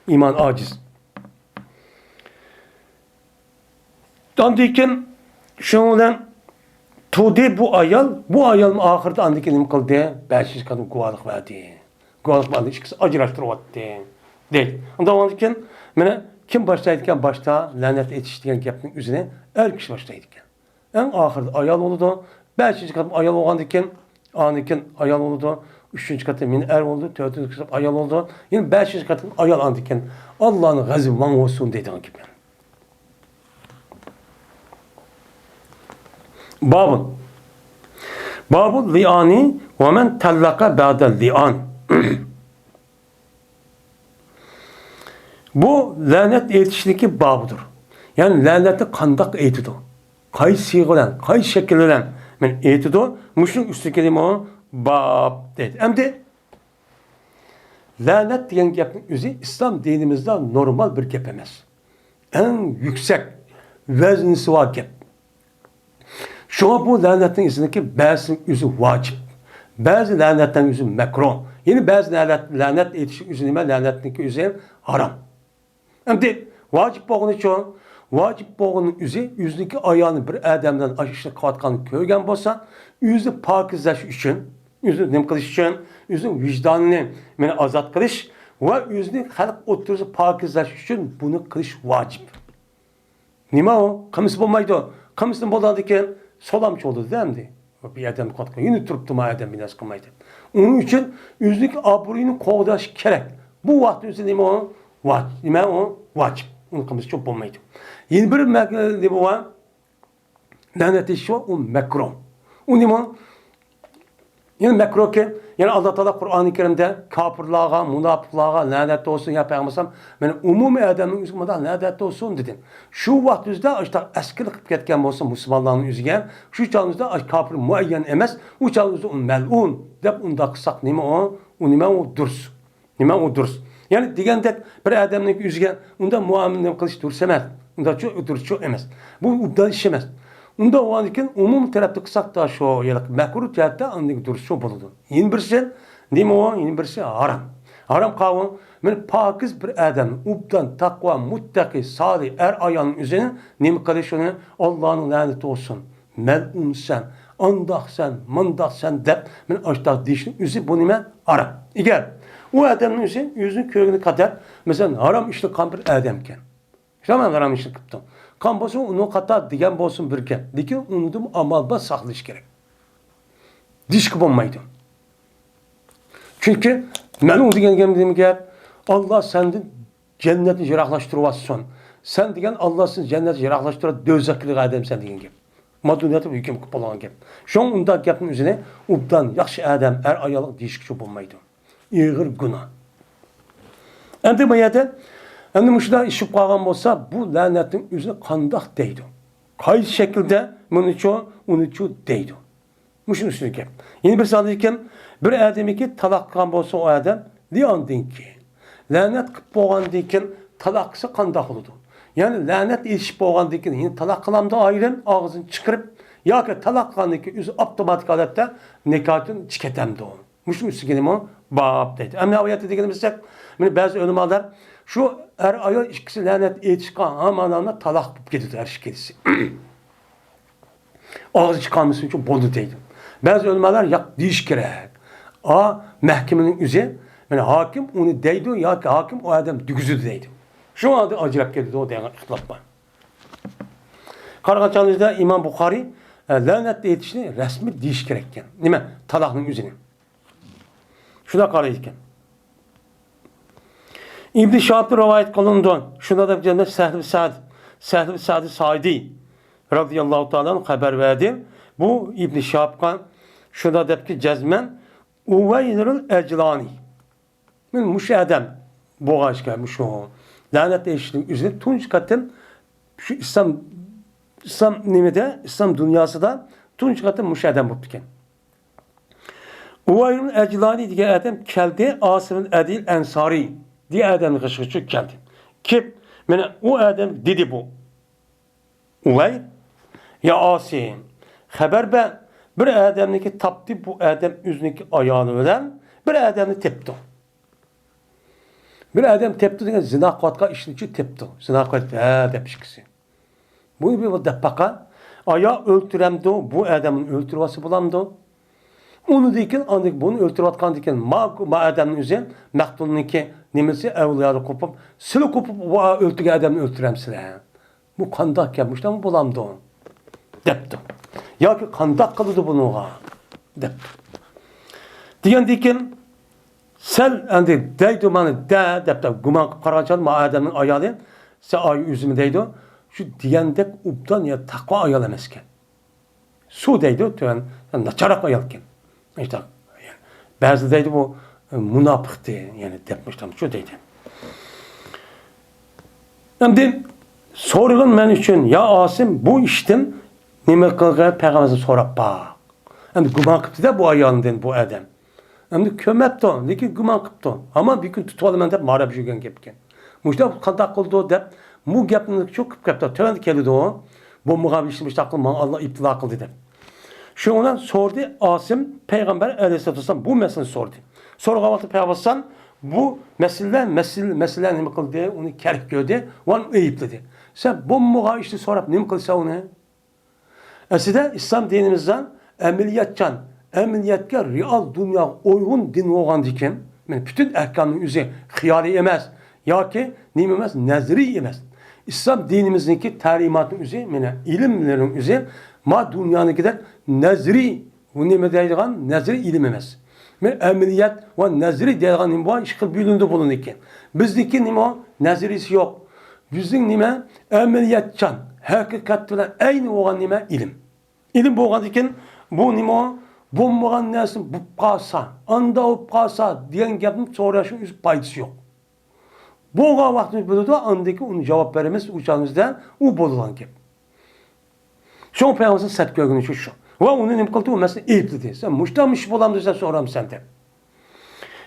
İman aciz. Dandikin şundan tudi bu ayalın ahirde andiki nim qildi, 500 kadın guvalık verdi. Guvalık verdi, ikisi ajrashtiryapti. Deydi. Ondan keyin mana kim boshlaydi ekan boshda la'nat etish degan gapning o'zini er kishi boshlaydi ekan. Eng ahirda ayol bo'ldi, 500 kadın ayol bo'lgandan keyin anikin ayol bo'ldi, 3-chi katı men er oldu, 4-chi katı ayol oldu. Yine 500 katı ayol andiken Allah'ın gazabı man olsun dediğin gibi. Babul li'ani ve men tallaka ba'da li'an. Bu lanet etişindeki babıdır. Yani laneti kandak etidir. Kay siğilen, kay şekillen men etidir. Muşun üstü kelime o bab dedi. Hem de lanet diyen gapın özü İslam dinimizde normal bir gap emas. En yüksek veznisi var gap. Şuna bu lanetin içindeki bazı özü vacip. Bazı lanetten özü mekruh. Yine bazı lanet etişi özü nime lanetindeki özü haram. Hem de vacip boğun için vacip boğunun yüzdeki ayağını bir adamdan aşışını katkanı köygen bolsa, yüzü pakizleş için, yüzü nem kılış için, yüzün vicdanını azat kılış ve yüzünü halk oturuzu pakizleş için bunu kılış vacip. Nima o? Kamis bulmaydı. Kamisinin bulmadıyken solamç oldu değil mi? Bir adam katkan. Yine turuptu ma adam binas kılmaydı. Onun için yüzlük aburuyunu kovdaş gerek. Bu vakti yüzü nima o? Vacip. Nima o? Vacip. Onun kamisi çok bulmaydı. Yeni bir ne bu var? Lanet işi var. O mekruh. O nima? Yani mekruh ki yani Allah Teala Kur'an-ı Kerim'de kafirlığa, münafıklığa lanet olsun ya peygambersem ben umumi adamın üzerinde lanet olsun dedim. Şu vaktimizde işte eskilik kılıp ketken olsa Müslümanların üzerine şu çağımızda kafir muayyen emez. O çağımızda melun dep onda kısak nime o? O nime o durs. Nime o durs. Yani digende bir adamın üzerine onda muamele kılış durs emez. Onda çok durs çok emez. Bu da işemez. Onda o andikin umum tarafta kısak da şu yalık mekruh cihatta andik duruşu buludu. Yeni birisi değil mi o? Yeni birisi haram. Haram kavun men pakiz bir adam ubdan takva muttaki salih ayağının üzerine nemi kılışını Allah'ın laneti olsun. Melun sen, andak sen, mandak sen dep men açtak dişin üzü bu nime haram. İger o adamın yüzünün köyünü kadar mesela haram işte kan bir adamken. Zaman haram işini kıptım. Kan bolsun onu kata diyen bolsun bir gap. Lekin unudum amalda saklaş gerek. Dişki olmaydı. Çünkü ben onu diyen gap Allah senden cenneti jiraklaştırıvatsın. Sen diyen Allah seni cenneti jiraklaştırıvat dözeklik adam sen diyen gap. Maduniyatı hüküm kupalan gap. Şu an onda gapın üzerine ubdan yaxşı adam ayalık dişki çok olmaydı. İğir günah. Endi bu yerde endi muşda işip qalğan bolsa bu lanetin yüzüne qandaq deydi. Qaysi şekilde onu ço deydi. Muşun üstüne gap. Yeni bir salı iken bir adamı ki talaq qilgan bolsa o adam deyandın ki lanet qilib bolğandan keyin talaqsı qandaq oldu. Yani lanet işip bolğandan keyin yine talaq qılamda ayrın ağzını çıkarıp yoki talaq qilgandan keyin o'zi avtomatik holatda nikahını chiketamdi o. Muşun üstüne nima bab deydi. Ammo oyatda deganimizda meni ba'zi ulamolar şu ayol ikisi lanet etişkan amanlarına talaq bulup gidiyor her şeysi. Ağzı çıkarması için boldu deydim. Bazı ulemalar yak deyiş gerek. Mahkemenin üzeri yani hakim onu deydi ya ki hakim o adam dügüzü deydi. Şu anda acilap geldi o deyan ihtilaf var. Kargaçanızda İmam Bukhari lanet etişini resmi deyiş gerekken. Nime? Talaqның üzerine. Şuna qarayırken. İbn-i Şahab'da rivayet kılındı. Şuna da cennet Sehl-i Sa'd Sa'di radıyallahu ta'ala haber verdi. Bu İbn-i Şahab'dan şuna da ki cezmen Uveynirul Eclani. Min muş adam boğaç gelmiş o. lanet eşliğinin üzerine tunç katın şu İslam nimede, İslam dünyası da tunç katın müşaheden buptiken. Uvayrun eclani diye adam keldi, Asım'ın edil ensari diye adamın kışkıçı keldi. Kim? Yani o adam dedi bu. Uvayr ya Asim. Haber ben bir adamniki taptı bu adam üzüneki ayağını öden bir adamını tepti. Bir adam tepti diye zina katka işini tepti. Zina katka depişkisi. Bu bir depaka ayağı öldüremdi bu adamın öldürvası bulamdı. Onu diken andık bunu öldürüvatkan diken ma adamın üzerine maktulunki nemesi evliyadı kopup sılı kopup bu öldürge adamını öldüremsile. Bu kandak yapmışlar mı bulamdı onu. Depti. Ya ki kandak kalıdı bunu ha. Depti. Diyen diken sen andi deydi bana depti. Guman karacan ma adamın ayağı se ayı üzümü deydi. Şu diyendek ubdan ya takva ayalamazken. Su deydi. Tüyen naçarak ayalken. İşte yani, bazı deydi bu münafıktı yani depmişler. Şu deydi. Şimdi sorgun men için ya Asim bu işten nime kılgı peygamberimize sorap bak. Şimdi guman kıptı da bu ayağından bu adam. Şimdi kömepti o. Lekin guman kıptı. Ama bir gün tutuvalım ben de mağara bir şeyden gepken. Muşta kandak kıldı o dep. Bu gepini çok kıp kıptı. Tövende keldi o. Bu muhabişmiş takıl Allah iptila kıldı dep. Şu ona sordu Asim Peygamber Aleyhisselatü Vesselam bu meseleyi sordu. Sonra vakti Peygamber bu mesele ne kıldı onu kerk gördü onu eyipledi. Sen bu muhabişli sorap ne kılsa onu? Aslında İslam dinimizden emeliyatka real dünya uygun din olan diken yani bütün ehkamın üzeri hıyali emez. Ya ki neyim emez? Nezri emez. İslam dinimizdeki talimatın üzeri yani ilimlerin üzeri ma dünyanın gider nezri bu neyime deydiğen nezri ilim emez. Yani emeliyat ve nezri deydiğen bu işkil bölündü bulunurken. Bizdeki neyime o? Nezrisi yok. Bizim neyime? Emeliyatçan. Hakikat bilen aynı olan neyime? İlim. İlim bu olan iken bu neyime o? Bombagan nesin bu pasa, anda o pasa diyen gapın sonrasının üst paydası yok. Bu vaktimiz böyle de andaki onun cevap veremez uçağımızda o bozulan gap. Şu Peygamber'in sert görgünü şu. Ve onun imkıldığı o mesela eyip dedi. Sen muştamış bulamdı sen soram senden.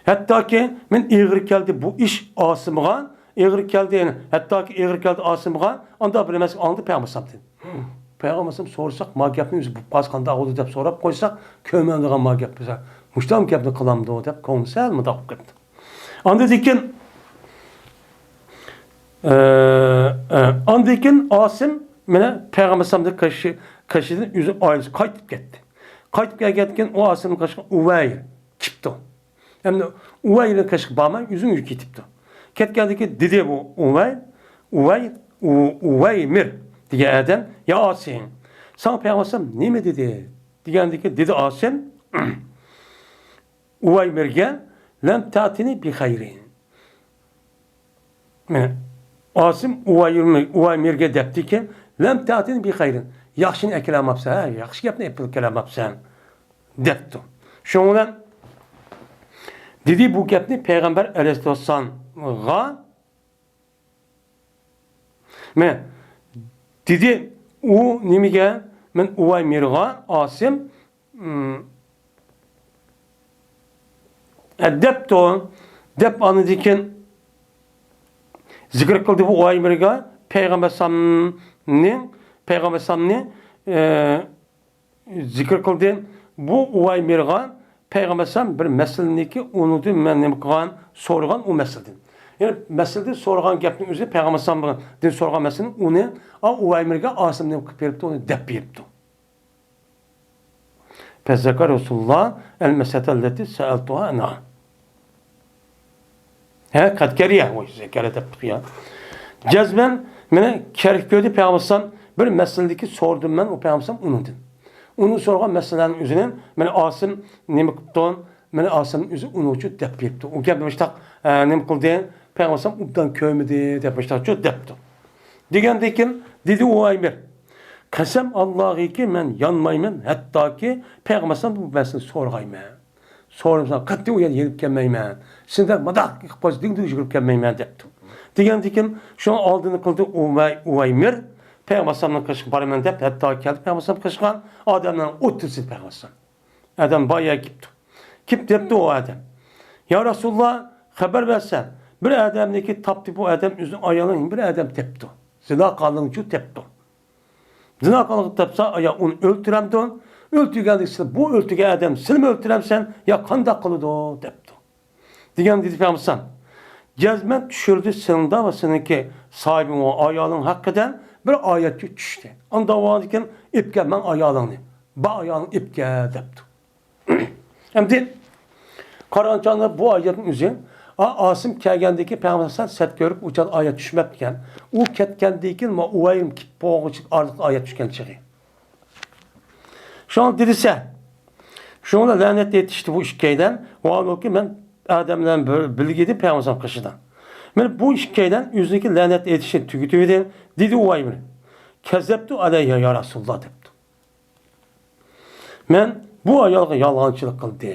Hatta ki ben eğri geldi bu iş Asım'a, eğri geldi yani. Hatta ki eğri geldi Asım'a, anda bir mesela anladı Peygamber dedi. Peygamber'e sorsak magapını bu paskanda oldu dep sorap koysak kömendiğen magap bize. Muştam kapını kılamdı o dep konsel mi dağıp gitti. Anda dikin andikin Asım mene Peygamber'e kaşıdın yüzü ayrısı kayıtıp gitti. Kayıtıp gelirken o Asım'ın kaşığı Uveyr çıktı. Hem de Uveyr'in kaşığı bağma yüzün yüzü gitipti. Ket geldi ki dedi bu Uveymir diye adam ya Asim. Sana Peygamber ne mi dedi? Diyendeki dedi Asim Uveymir'e lem tatini bi hayrin. Asim Uveymir'e depti ki lem tatini bi hayrin. Yaxşını ekelam yapsa, yaxşı yapını yapıp kelam yapsan depti. Şundan dedi bu gapni Peygamber Aleyhisselam'a dedi o nimige men Uveymir'e Asim depto dep anıdiken zikr kıldı bu Uveymir'e Peygamber Sallallahu zikr kıldı bu Uveymir'e Peygamber Sallallahu bir meselindeki unudu men kılan sorgan o meselden. Yani meselede sorgan gapning özü Peygamber Sallallahu din sorgan meselenin onu Uveymir'e Asim'den kıpırıptı onu dep yaptı. Pezzekar Resulullah el mesetelleti seeltuha ana. He katkeriye o zekere deptik ya. Cezben mene kerköyde Peygamber Sallallahu bir meseledeki sordum ben o Peygamber Sallallahu unudum. Onu sorgan meselelerin üzerine mene Asim nemi kıptı mene Asim'in üzü unucu dep yaptı. O gapmıştak nemi kıldı Peygamber Sallallahu ubdan köymedi depmiştak çok depti. Digendekin dedi Uveymir. Kasem Allah'ı ki men yanmaymen hatta ki Peygamber Sallallahu bu mesele sorgaymen. Sorum sana kattı uyan gelip gelmeymen. Şimdi madak ikbaz dingdi yürüp gelmeymen depti. Degendikin şu aldığını kıldı Uvaymir. Peygamber'in kışkı baraman dep hatta geldi Peygamber'in kışkan adamdan otursun Peygamber. Adam bayağı gipti. Kip depti o adam. Ya Resulullah haber versen bir adamdaki taptı bu adam üzün ayağının bir adam tepti. Zina kalınca tepti. Zina kalınca tepsa ayağı onu öldüremdi. Öldürgendikse bu öldürge adam seni mi öldüremsen ya kanda kılıdı tepti. Diyen dedi Peygamber. Cezmen düşürdü senin de ve seninki sahibin o ayağının hakkıdan bir ayet düştü. Anda varken ipke ben ayağını. Ba ayağını ipke depti. Hem de Karancan'da bu ayetin üzerine Asım kelgendeki Peygamber'den set görüp uçan ayet düşmekken o ketkendeki ma uvayım ki boğucuk artık ayet düşken çıkıyor. Şu an dediyse şu anda lanet yetişti bu işkeyden o an ki ben Adem'den böyle bilgiydi Peygamber'den kışıdan. Ben bu işkeyden yüzündeki lanet yetişti tükütüydü dedi uvayım. Kezzeptu aleyhe ya Resulullah depti. Ben bu ayağı yalancılık kıldı.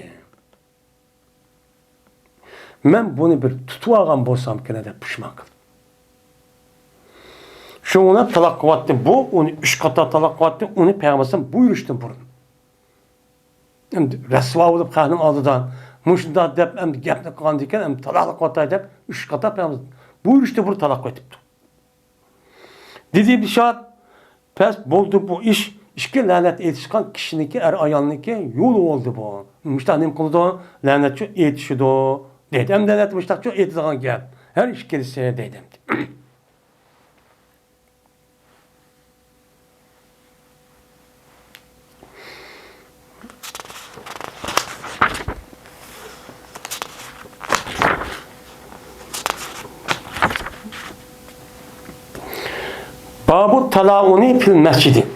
Ben bunu bir tutuğan bolsam ki ne de pişman kıldım. Şuna talak vattı bu, onu 3 kata talak vattı, onu Peygamber'den buyuruştum burun. Resva olup kanım aldıdan, muşunda dep hem gepne kandıyken hem talak vattı dep 3 kata Peygamber'den buyuruştu burun talak vattı. Dediği bir şart, pes buldu bu iş, İşki lanet yetişkan kişininki er ayağındaki yolu oldu bu. Müştanim kıldı, lanetçi yetişiyordu. Dedim lanet müştakçı yetişkan gel. Her iş gelirse dedim. Babu talauni fil mescidi.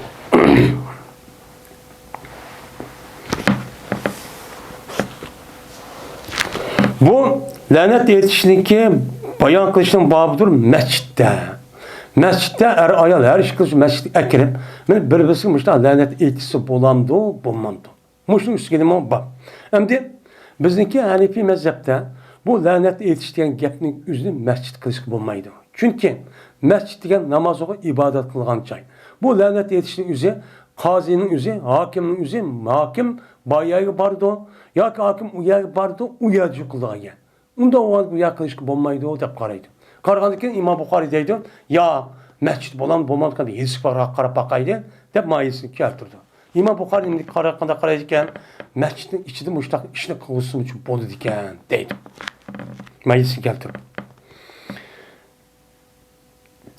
Bu lanet yetişinki bayan kılıçının babıdır mescitte. Mescitte er ayal her iş kılıç mescid ekrem. Men bir birisi müşta lanet yetişisi bulamdı, bulmamdı. Muşun üstü o bab. Hem de bizdeki Hanefi mezhepte bu lanet yetiştiğin gepnin yüzünü mescid kılıç bulmaydı. Çünkü mescid degen namaz oku ibadet kılgan çay. Bu lanet yetiştiğin yüzü kazinin yüzü, hakimin yüzü, hakim bayağı bardı. Ya ki hakim uyağı bardı, uyacı kıldığa gel. Onda o bu yaklaşık bulmaydı o dep karaydı. Karagandaki İmam Bukhari deydi, ya mescid bulan bulmadıkan yesik var karab bakaydı, dep mayesini keltirdi. İmam Bukhari'nin karaganda karaydıkken mescidin içinde muştak işine kılsın için bolu diken deydi. Mayesini keltirdi.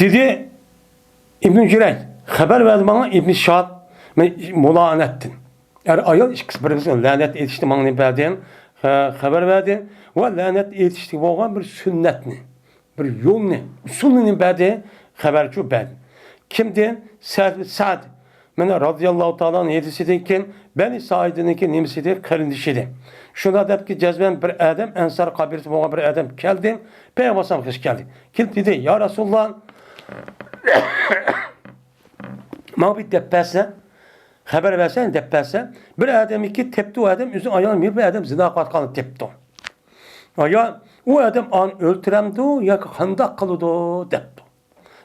Dedi İbn-i Cüreyj, haber verdi bana İbn-i Şahab, mulan ettin. Er ayol ikisi birbirine lanet yetişti bana verdiğin haber verdi ve lanet yetişti olan bir sünnetni, bir yolni, usulünün verdiği haberci verdi. Kimdi? Sa'd. Mene radıyallahu ta'ala'nın yetiştiğinden Beni Said'inki nimsidi, karındişidi. Şuna deyip ki cezben bir adam, Ensar kabirisi olan bir adam geldi, Peygamber'e kış geldi. Kim dedi? Ya Resulullah, ma bir deppese, haber versen deppese, bir adam iki tepti o adam, üzün ayağını bir adam zina katkanı tepti. Ya o adam an öldüremdi, ya kandak kılıdı depti.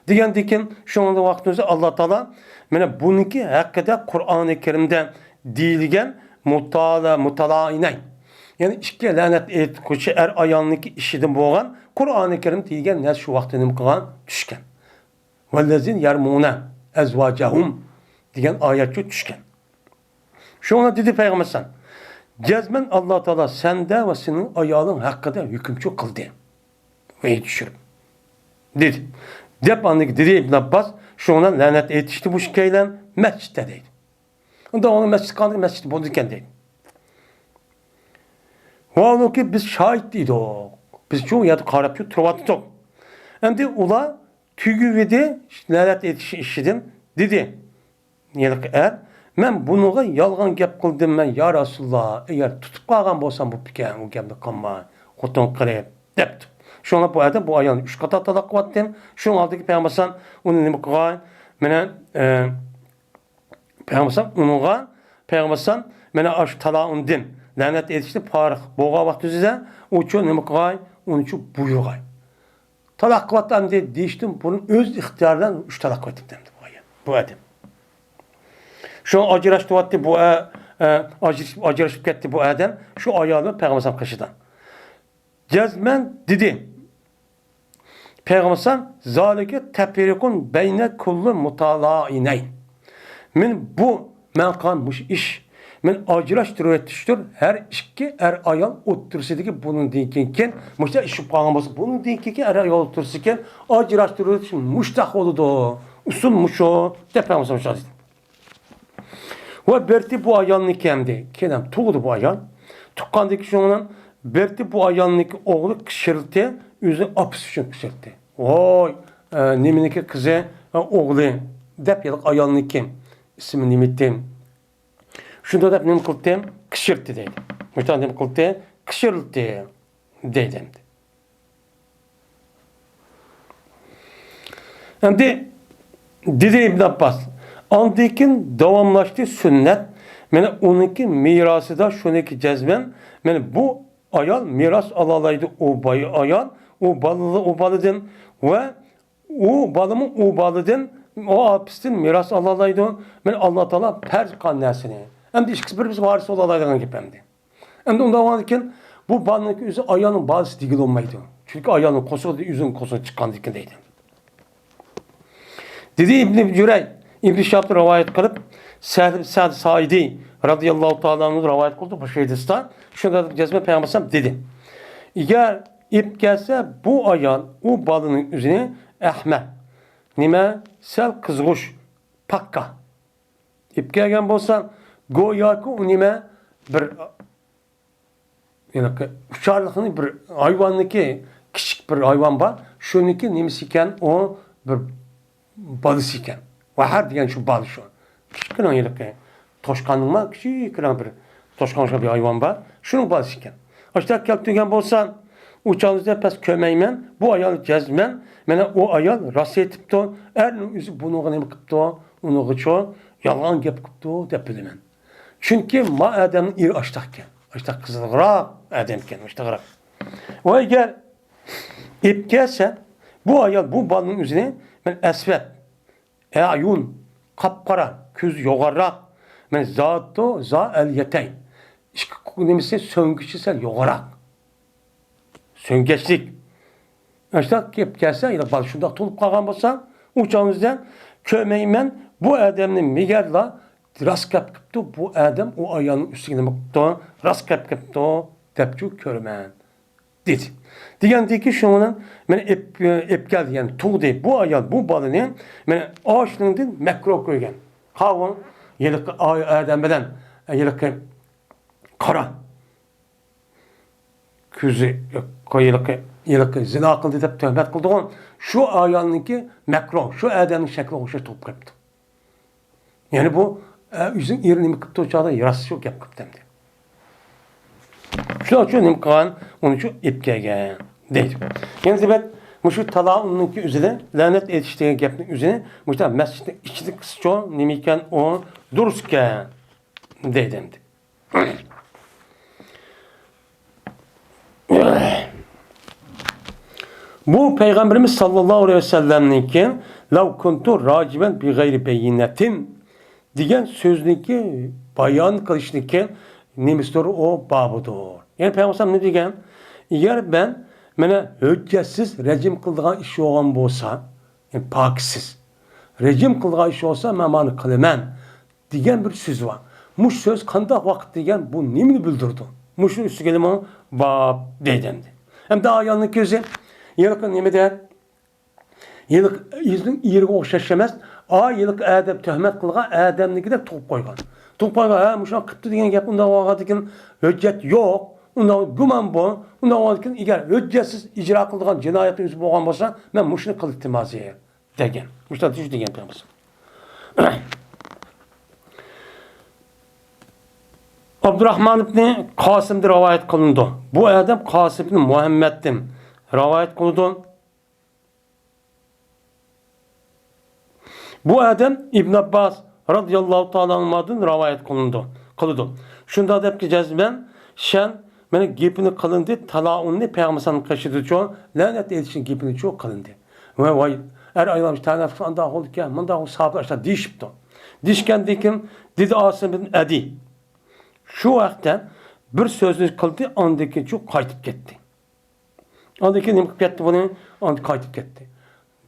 Diyen dikin şu anda vaktinizde Allah Teala mene bununki hakkında Kur'an-ı Kerim'de değilgen mutalainay. Yani işke lanet et koçu er ayağındaki işidin boğan Kur'an-ı Kerim değilgen ne şu vaktinin kılan düşken. Vellezin yermune ezvacahum diyen ayetçi düşken. Şu anda dedi Peygamber sen. Cezmen Allah Teala sende ve senin ayağın hakkında hükümçü kıldı. Ve düşürüp. Dedi. Dep andaki dedi İbn Abbas şu anda lanet yetişti bu şikeyle mescitte deydi. Onda onun mescid kandı mescid bulurken deydi. O ki biz şahit deydi o. Biz çoğu ya da karapçı trovatı çok. Hem de ula tügü vedi lanet yetişi işidim dedi. Yelik er men bunuğa yalgan gep kıldım men ya Resulullah eğer tutup kalgan bolsam bu piken o gepni kanma xoton qilib depti. Şuna bu adam bu ayağını 3 kata talak vattım. Şunun aldığı Peygamber onu nime kılgan mene Peygamber onunla Peygamber mene aş talağın din lanet yetişti parık boğa vakti size o ço nime kılgan onu ço buyurgay. talak kıvattan deyiştim. Bunun öz ihtiyarından 3 talak kıvatım demdi bu adam. Şu an acıraştı bu acıraşıp gitti bu adam. Şu ayağını Peygamber kaşıdan. Cezmen dedi. Peygamber zalike tefrikun beyne kullu mutalaineyn. Men kanmış iş. Men acıraştırı etiştir. Her iki ayal otursidiki bunun dinkinken muşta işi bağlaması bunun dinkinken ayal otursiken acıraştırı etiştir. Muştak oludu. Usulmuş o. Peygamber muştak. Ve berti bu ayalını kendi. Kenem tuğdu bu ayal. Tukkandaki şunun berti bu ayalındaki oğlu kışırtı. Yüzü apıs için kışırtı. Oy. Niminiki kızı oğlu. Dep yalık ayalını kim? İsmi nimittim. Şunda da nim kıldım, kışırtı deydi. Müştan nim kıldı, kışırtı deydi. Şimdi dedi İbn Abbas, andikin davamlaştı sünnet, mene onunki mirası da şununki cezmen, mene bu ayal miras alalaydı o bayı ayal, o balıdın ve o balımın o balıdın, o apistin miras alalaydı, mene Allah Teala per kannesini. Hem de işkisi bir varisi olalaydıgan gibi hem de. Hem de onda varken bu balındaki yüzü ayağının bazısı digil olmaydı. Çünkü ayağının kosu yüzün kosu çıkan dikindeydi. Dedi İbn-i Cürey, İbn-i Şahab rivayet kılıp Sa'd Saidi radıyallahu ta'ala'nın rivayet kıldı bu şeydistan. Şunda cezme Peygamber dedi. Eğer ip gelse bu ayağın o balının yüzüne ehme. Nime? Sel kızgış. Pakka. İp gelgen bolsan goyaki o nime bir yani uçarlıkını bir hayvanlıki küçük bir hayvan var. Şununki nimesiken o bir balısı iken. Ve her diyen şu balı şu. Küçük kıran yılık. Toşkanlık var. Küçük kıran bir toşkanlık bir hayvan var. Şunun balısı iken. İşte keltügen bolsan uçağınızda pes kömeymen bu ayal cezmen mene o ayal rası etip de yüzü bunu ne kıptı onu gıço yalan gep kıptı depilemen. Çünkü ma adamın iri açtakken. Açtak kızılgırak adamken açtakırak. O eğer ip gelse bu ayal bu balının üzerine men esvet ayun kapkara küz yoğarak men zatto za el yeteyn. İşte nemisi söngüçsel yoğarak. Söngeçlik. İşte ip gelse ya bal şunda tulup kalkan bolsa uçağınızdan kömeymen bu adamın migerla rast kapıptı bu adam o ayağının üstüne baktı rast kapıptı tepçu körmen dedi. Diyende ki şunun men ep geldi yani tuğdu bu ayağın bu balını men ağaçlığından mekro koygan. Kavun yelik adam beden yelik kara küzü yelik zina kıldı dep töhmet kıldı şu ayağınınki mekro şu adamın şekli hoşa top kaptı. Yani bu yüzün yerini mi kıptı uçağda yarası yok yapıp demdi. Şu nimkan onun için ipkege değil. Yani ben şu talağınınki üzerine lanet etiştiği yapının üzerine müşta mescidin içinde kısço nimiken o durske dedim. Bu Peygamberimiz sallallahu aleyhi ve sellem'ninki lav kuntu raciben bi gayri beyinetin diyen sözdeki bayan kılışniki nemistor o babudur. Yani Peygamber ne diyen? Eğer ben mene hüccetsiz rejim kıldığan işi olan bolsa, yani paksiz rejim kıldığan işi olsa memanı kılımen diyen bir söz var. Muş söz kandak vakit diyen bu nimini bildirdi. Muşun üstü gelimi onu bab deydendi. Hem daha yanlık gözü yılık nime der? Yılık yüzün iyiliği okşaşamaz. Yılık adam töhmet kılgan adamniki de top koygan. Top koygan muşan kıptı diyen gap unda vaqadikin hüccet yok. Unda güman bu. Unda vaqadikin eğer hüccetsiz icra kılgan cinayetin yüzü boğan bolsa men muşunu kıl iltimaziye degen. Muşta düş degen peygamber. Abdurrahman ibn Kasım'da rivayet kılındı. Bu adam Kasım ibn Muhammed'dim. Rivayet kılındı. Bu adam İbn Abbas radıyallahu ta'ala anh'dan rivayet kılındı. Şunda da ki cezben şen Mene gepini kılındı, talaunni Peygamber'in kaşıdı çoğu, lanet edişin gepini çoğu kılındı. Ve vay, aylamış tanrı anda oldu ki, manda o sahabı aşağı dişipti. Dişken dikim, dedi Asım'ın edi. Şu vakte bir sözünü kıldı, andaki çok kaytıp gitti. Andaki ne gitti bunu, and kaytıp gitti.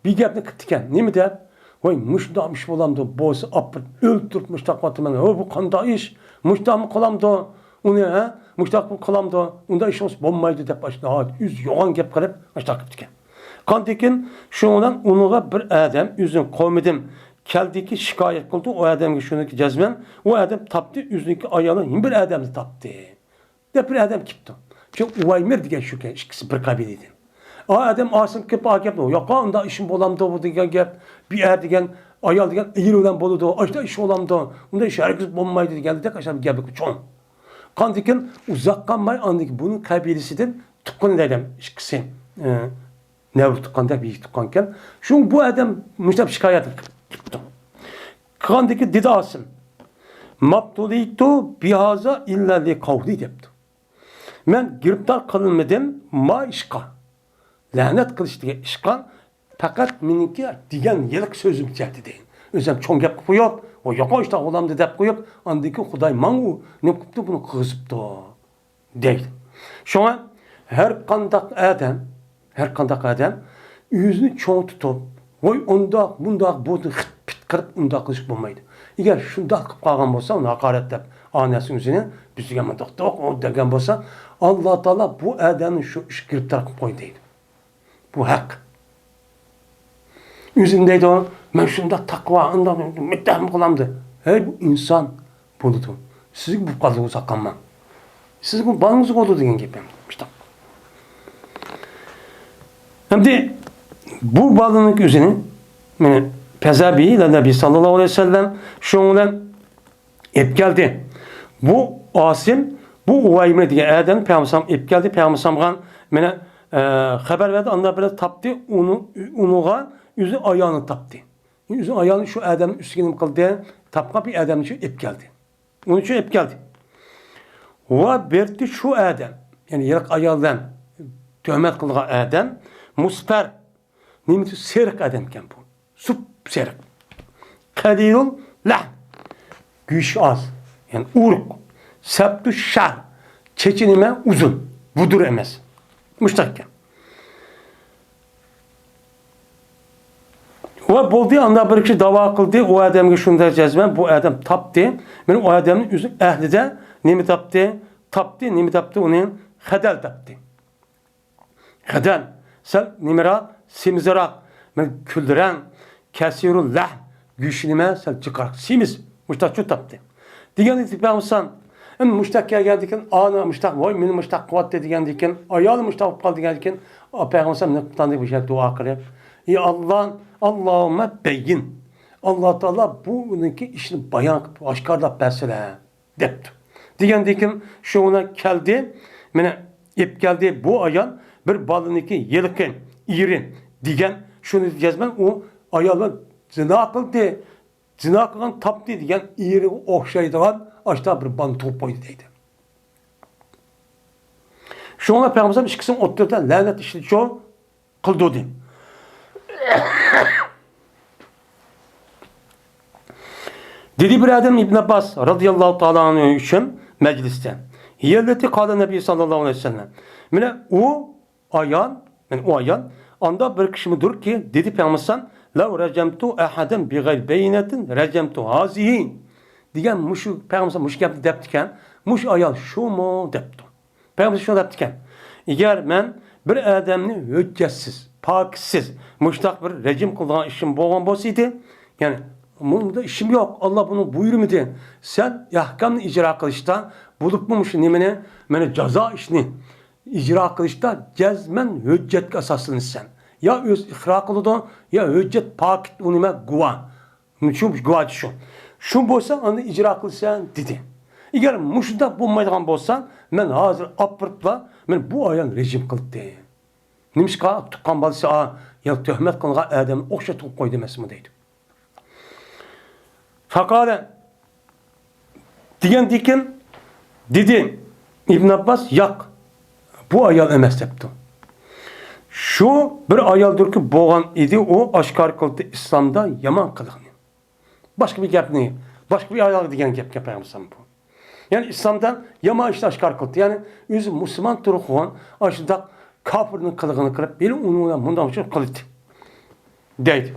Bir gepni kıttiken, ne mi der? Vay, müştamış olamdı, boğazı apırt, öldürüp müştakmatı mene. Bu kanda iş, müştamı kolamdı. Onu ha, müştak kolamdı. Onda iş olsun, bombaydı dep başladı. Yüz yoğan gep kırıp, müştak kıttiken. Kandikin, şundan onuğa bir adam, yüzün kovmedim, keldiki şikayet kıldı, o adamı şununki cezmen, o adam taptı, yüzündeki ayağını, bir adamı taptı. De bir adam kipti. Çünkü Uvaymir diye şu ki, ikisi bir kabileydi. O adam asın kip agep o. Ya kanda işim bolamdı bu diye gep. Bir er diyen ayal diyen eğir olan boludu. Açta iş olamdı. Onda iş herkes bombaydı geldi de kaçar gebek çon. Kandikin uzak kalmay andaki bunun kabilesidir. Tukkun dedim ikisi. Ne tukkanda bir tukkanken. Şu bu adam müştep şikayet tuttu. Kandiki dedi asım. Mabtulitu bihaza illa li kavli depti. Men giriptar kılınmadım ma işka. Lanet kılıç diye işkan fakat mininki diyen yılık sözüm çekti deyin. Özüm çoğun gep koyup, o yok işte olamdı dep koyup, andaki Xuday manu ne kuptu bunu kızıptı değil. Şu an her kandak adam yüzünü çoğun tutup, oy onda bunda bunu pit kırıp onda kılıç bulmaydı. Eğer şunda kıp kalgan bolsa, onu hakaret dep anasının yüzüne, bizge mandak o degen bolsa, Allah Teala bu adamın şu iş giriptar koy deydi. Bu hak. Yüzündeydi o, ben şunda takva, ondan müttehim kılamdı. Her insan buludu. Sizin bu kalığı saklanma. Sizin bu balınızı oldu diyen gibi. İşte. Hem de bu balının yüzünü yani Pezabi ile Nebi sallallahu aleyhi ve sellem şundan hep geldi. Bu Asim, bu Uvaymir diye Erdem Peygamber hep geldi. Peygamber bana haber verdi. Anda böyle taptı. Unuğa yüzü ayağını taptı. Yüzü ayağını şu Erdem'in üstüne kıldı. Tapka bir Erdem için hep geldi. Onun için hep geldi. Ve berti şu Erdem. Yani yılk ayağından töhmet kıldığı Erdem. Musper. Nimeti serik Erdemken bu. Sup serik. Kadirul lah. Güç az. Yani uruk. Septü şar. Çeçinime uzun. Budur emez. Müştakken. Ve bulduğu anda bir kişi dava kıldı. O adamı şunda cezmen. Bu adam taptı. Benim o adamın yüzü ehli de nemi taptı? Taptı. Nemi taptı? Onun hedel taptı. Hedel. Sen nimera simzira. Ben küldüren kesirul lah. Güçlüme sen çıkar. Simiz. Müştakçı taptı. Diyen itibamsan en müştakya geldikken ana müştak vay benim müştak kuvvet dedikken ayağlı müştak kaldı dedikken Peygamber ne kutandı bir şey dua kılıyor. Ya Allah Allahümme beyin. Allah Teala bununki işini bayan aşkarla besle depti. Diyen şu ona geldi. Mene ip geldi bu ayan bir balınınki yılıkın iri diyen şunu diyeceğiz ben o ayağla zina kıldı. Zina kılan taptı diyen iri okşaydıgan aşağı bir bal topoydu deydi. Şu ana Peygamber işkisinin oturdan lanet işini çoğu kıldı deydi. Dedi bir adam İbn Abbas radıyallahu ta'ala anhu için mecliste. Hiyelleti kâle Nebi sallallahu aleyhi ve sellem. Mine o ayan anda bir kişi dur ki dedi Peygamber la racemtu ahaden bi gayr beyinetin racemtu hazihi diyen muşu Peygamber muş yaptı deptiken muş ayal şu mu depti. Peygamber şunu deptiken eğer ben bir adamını hüccetsiz paksiz müştak bir rejim kıldığı işim boğan bolsaydı yani bunda işim yok. Allah bunu buyurmadı. Sen ahkamını icra kılışta bulup mumuşun nimene mene ceza işini icra kılışta cezmen hüccet asasını sen. Ya öz ihra kılıdı ya hüccet pak unime guva. Şu guva şu. Şu bolsa onu icra kılsan dedi. Eğer muşda bulmaydıgan bolsan men hazır apırtla men bu ayan rejim kıldı. Nimişka tukkan balısı ya töhmet kılga adamı okşatıp koydu mesmi deydi. Fakale diyen dikin dedi İbn Abbas yak Bu ayol emas debdi. Şu bir ayoldur ki boğan idi, o aşkar kıldı İslam'da yaman kılıqni. Başka bir gapni, başka bir ayol degan gap gapayamsan bu. Yani İslam'dan yaman işte aşkar kıldı. Yani özü Müslüman turuqwan aşıda kafirnin kılığını kırıp beni onu bundan çok kılıdı. Deydi.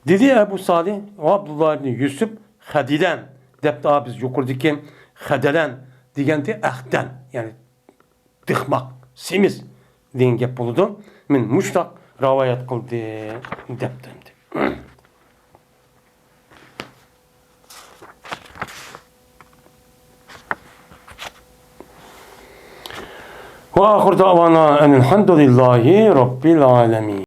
Dedi Ebu Salih, Abdullah ibn Yusuf Hadiden depti abi biz yukarıdaki Hadelen degende ahden yani tıkmak, semiz degan gap bo'ldi. Men mushtaq rivoyat qildi debdi. Ve ahir davana enelhamdülillahi rabbil alemin.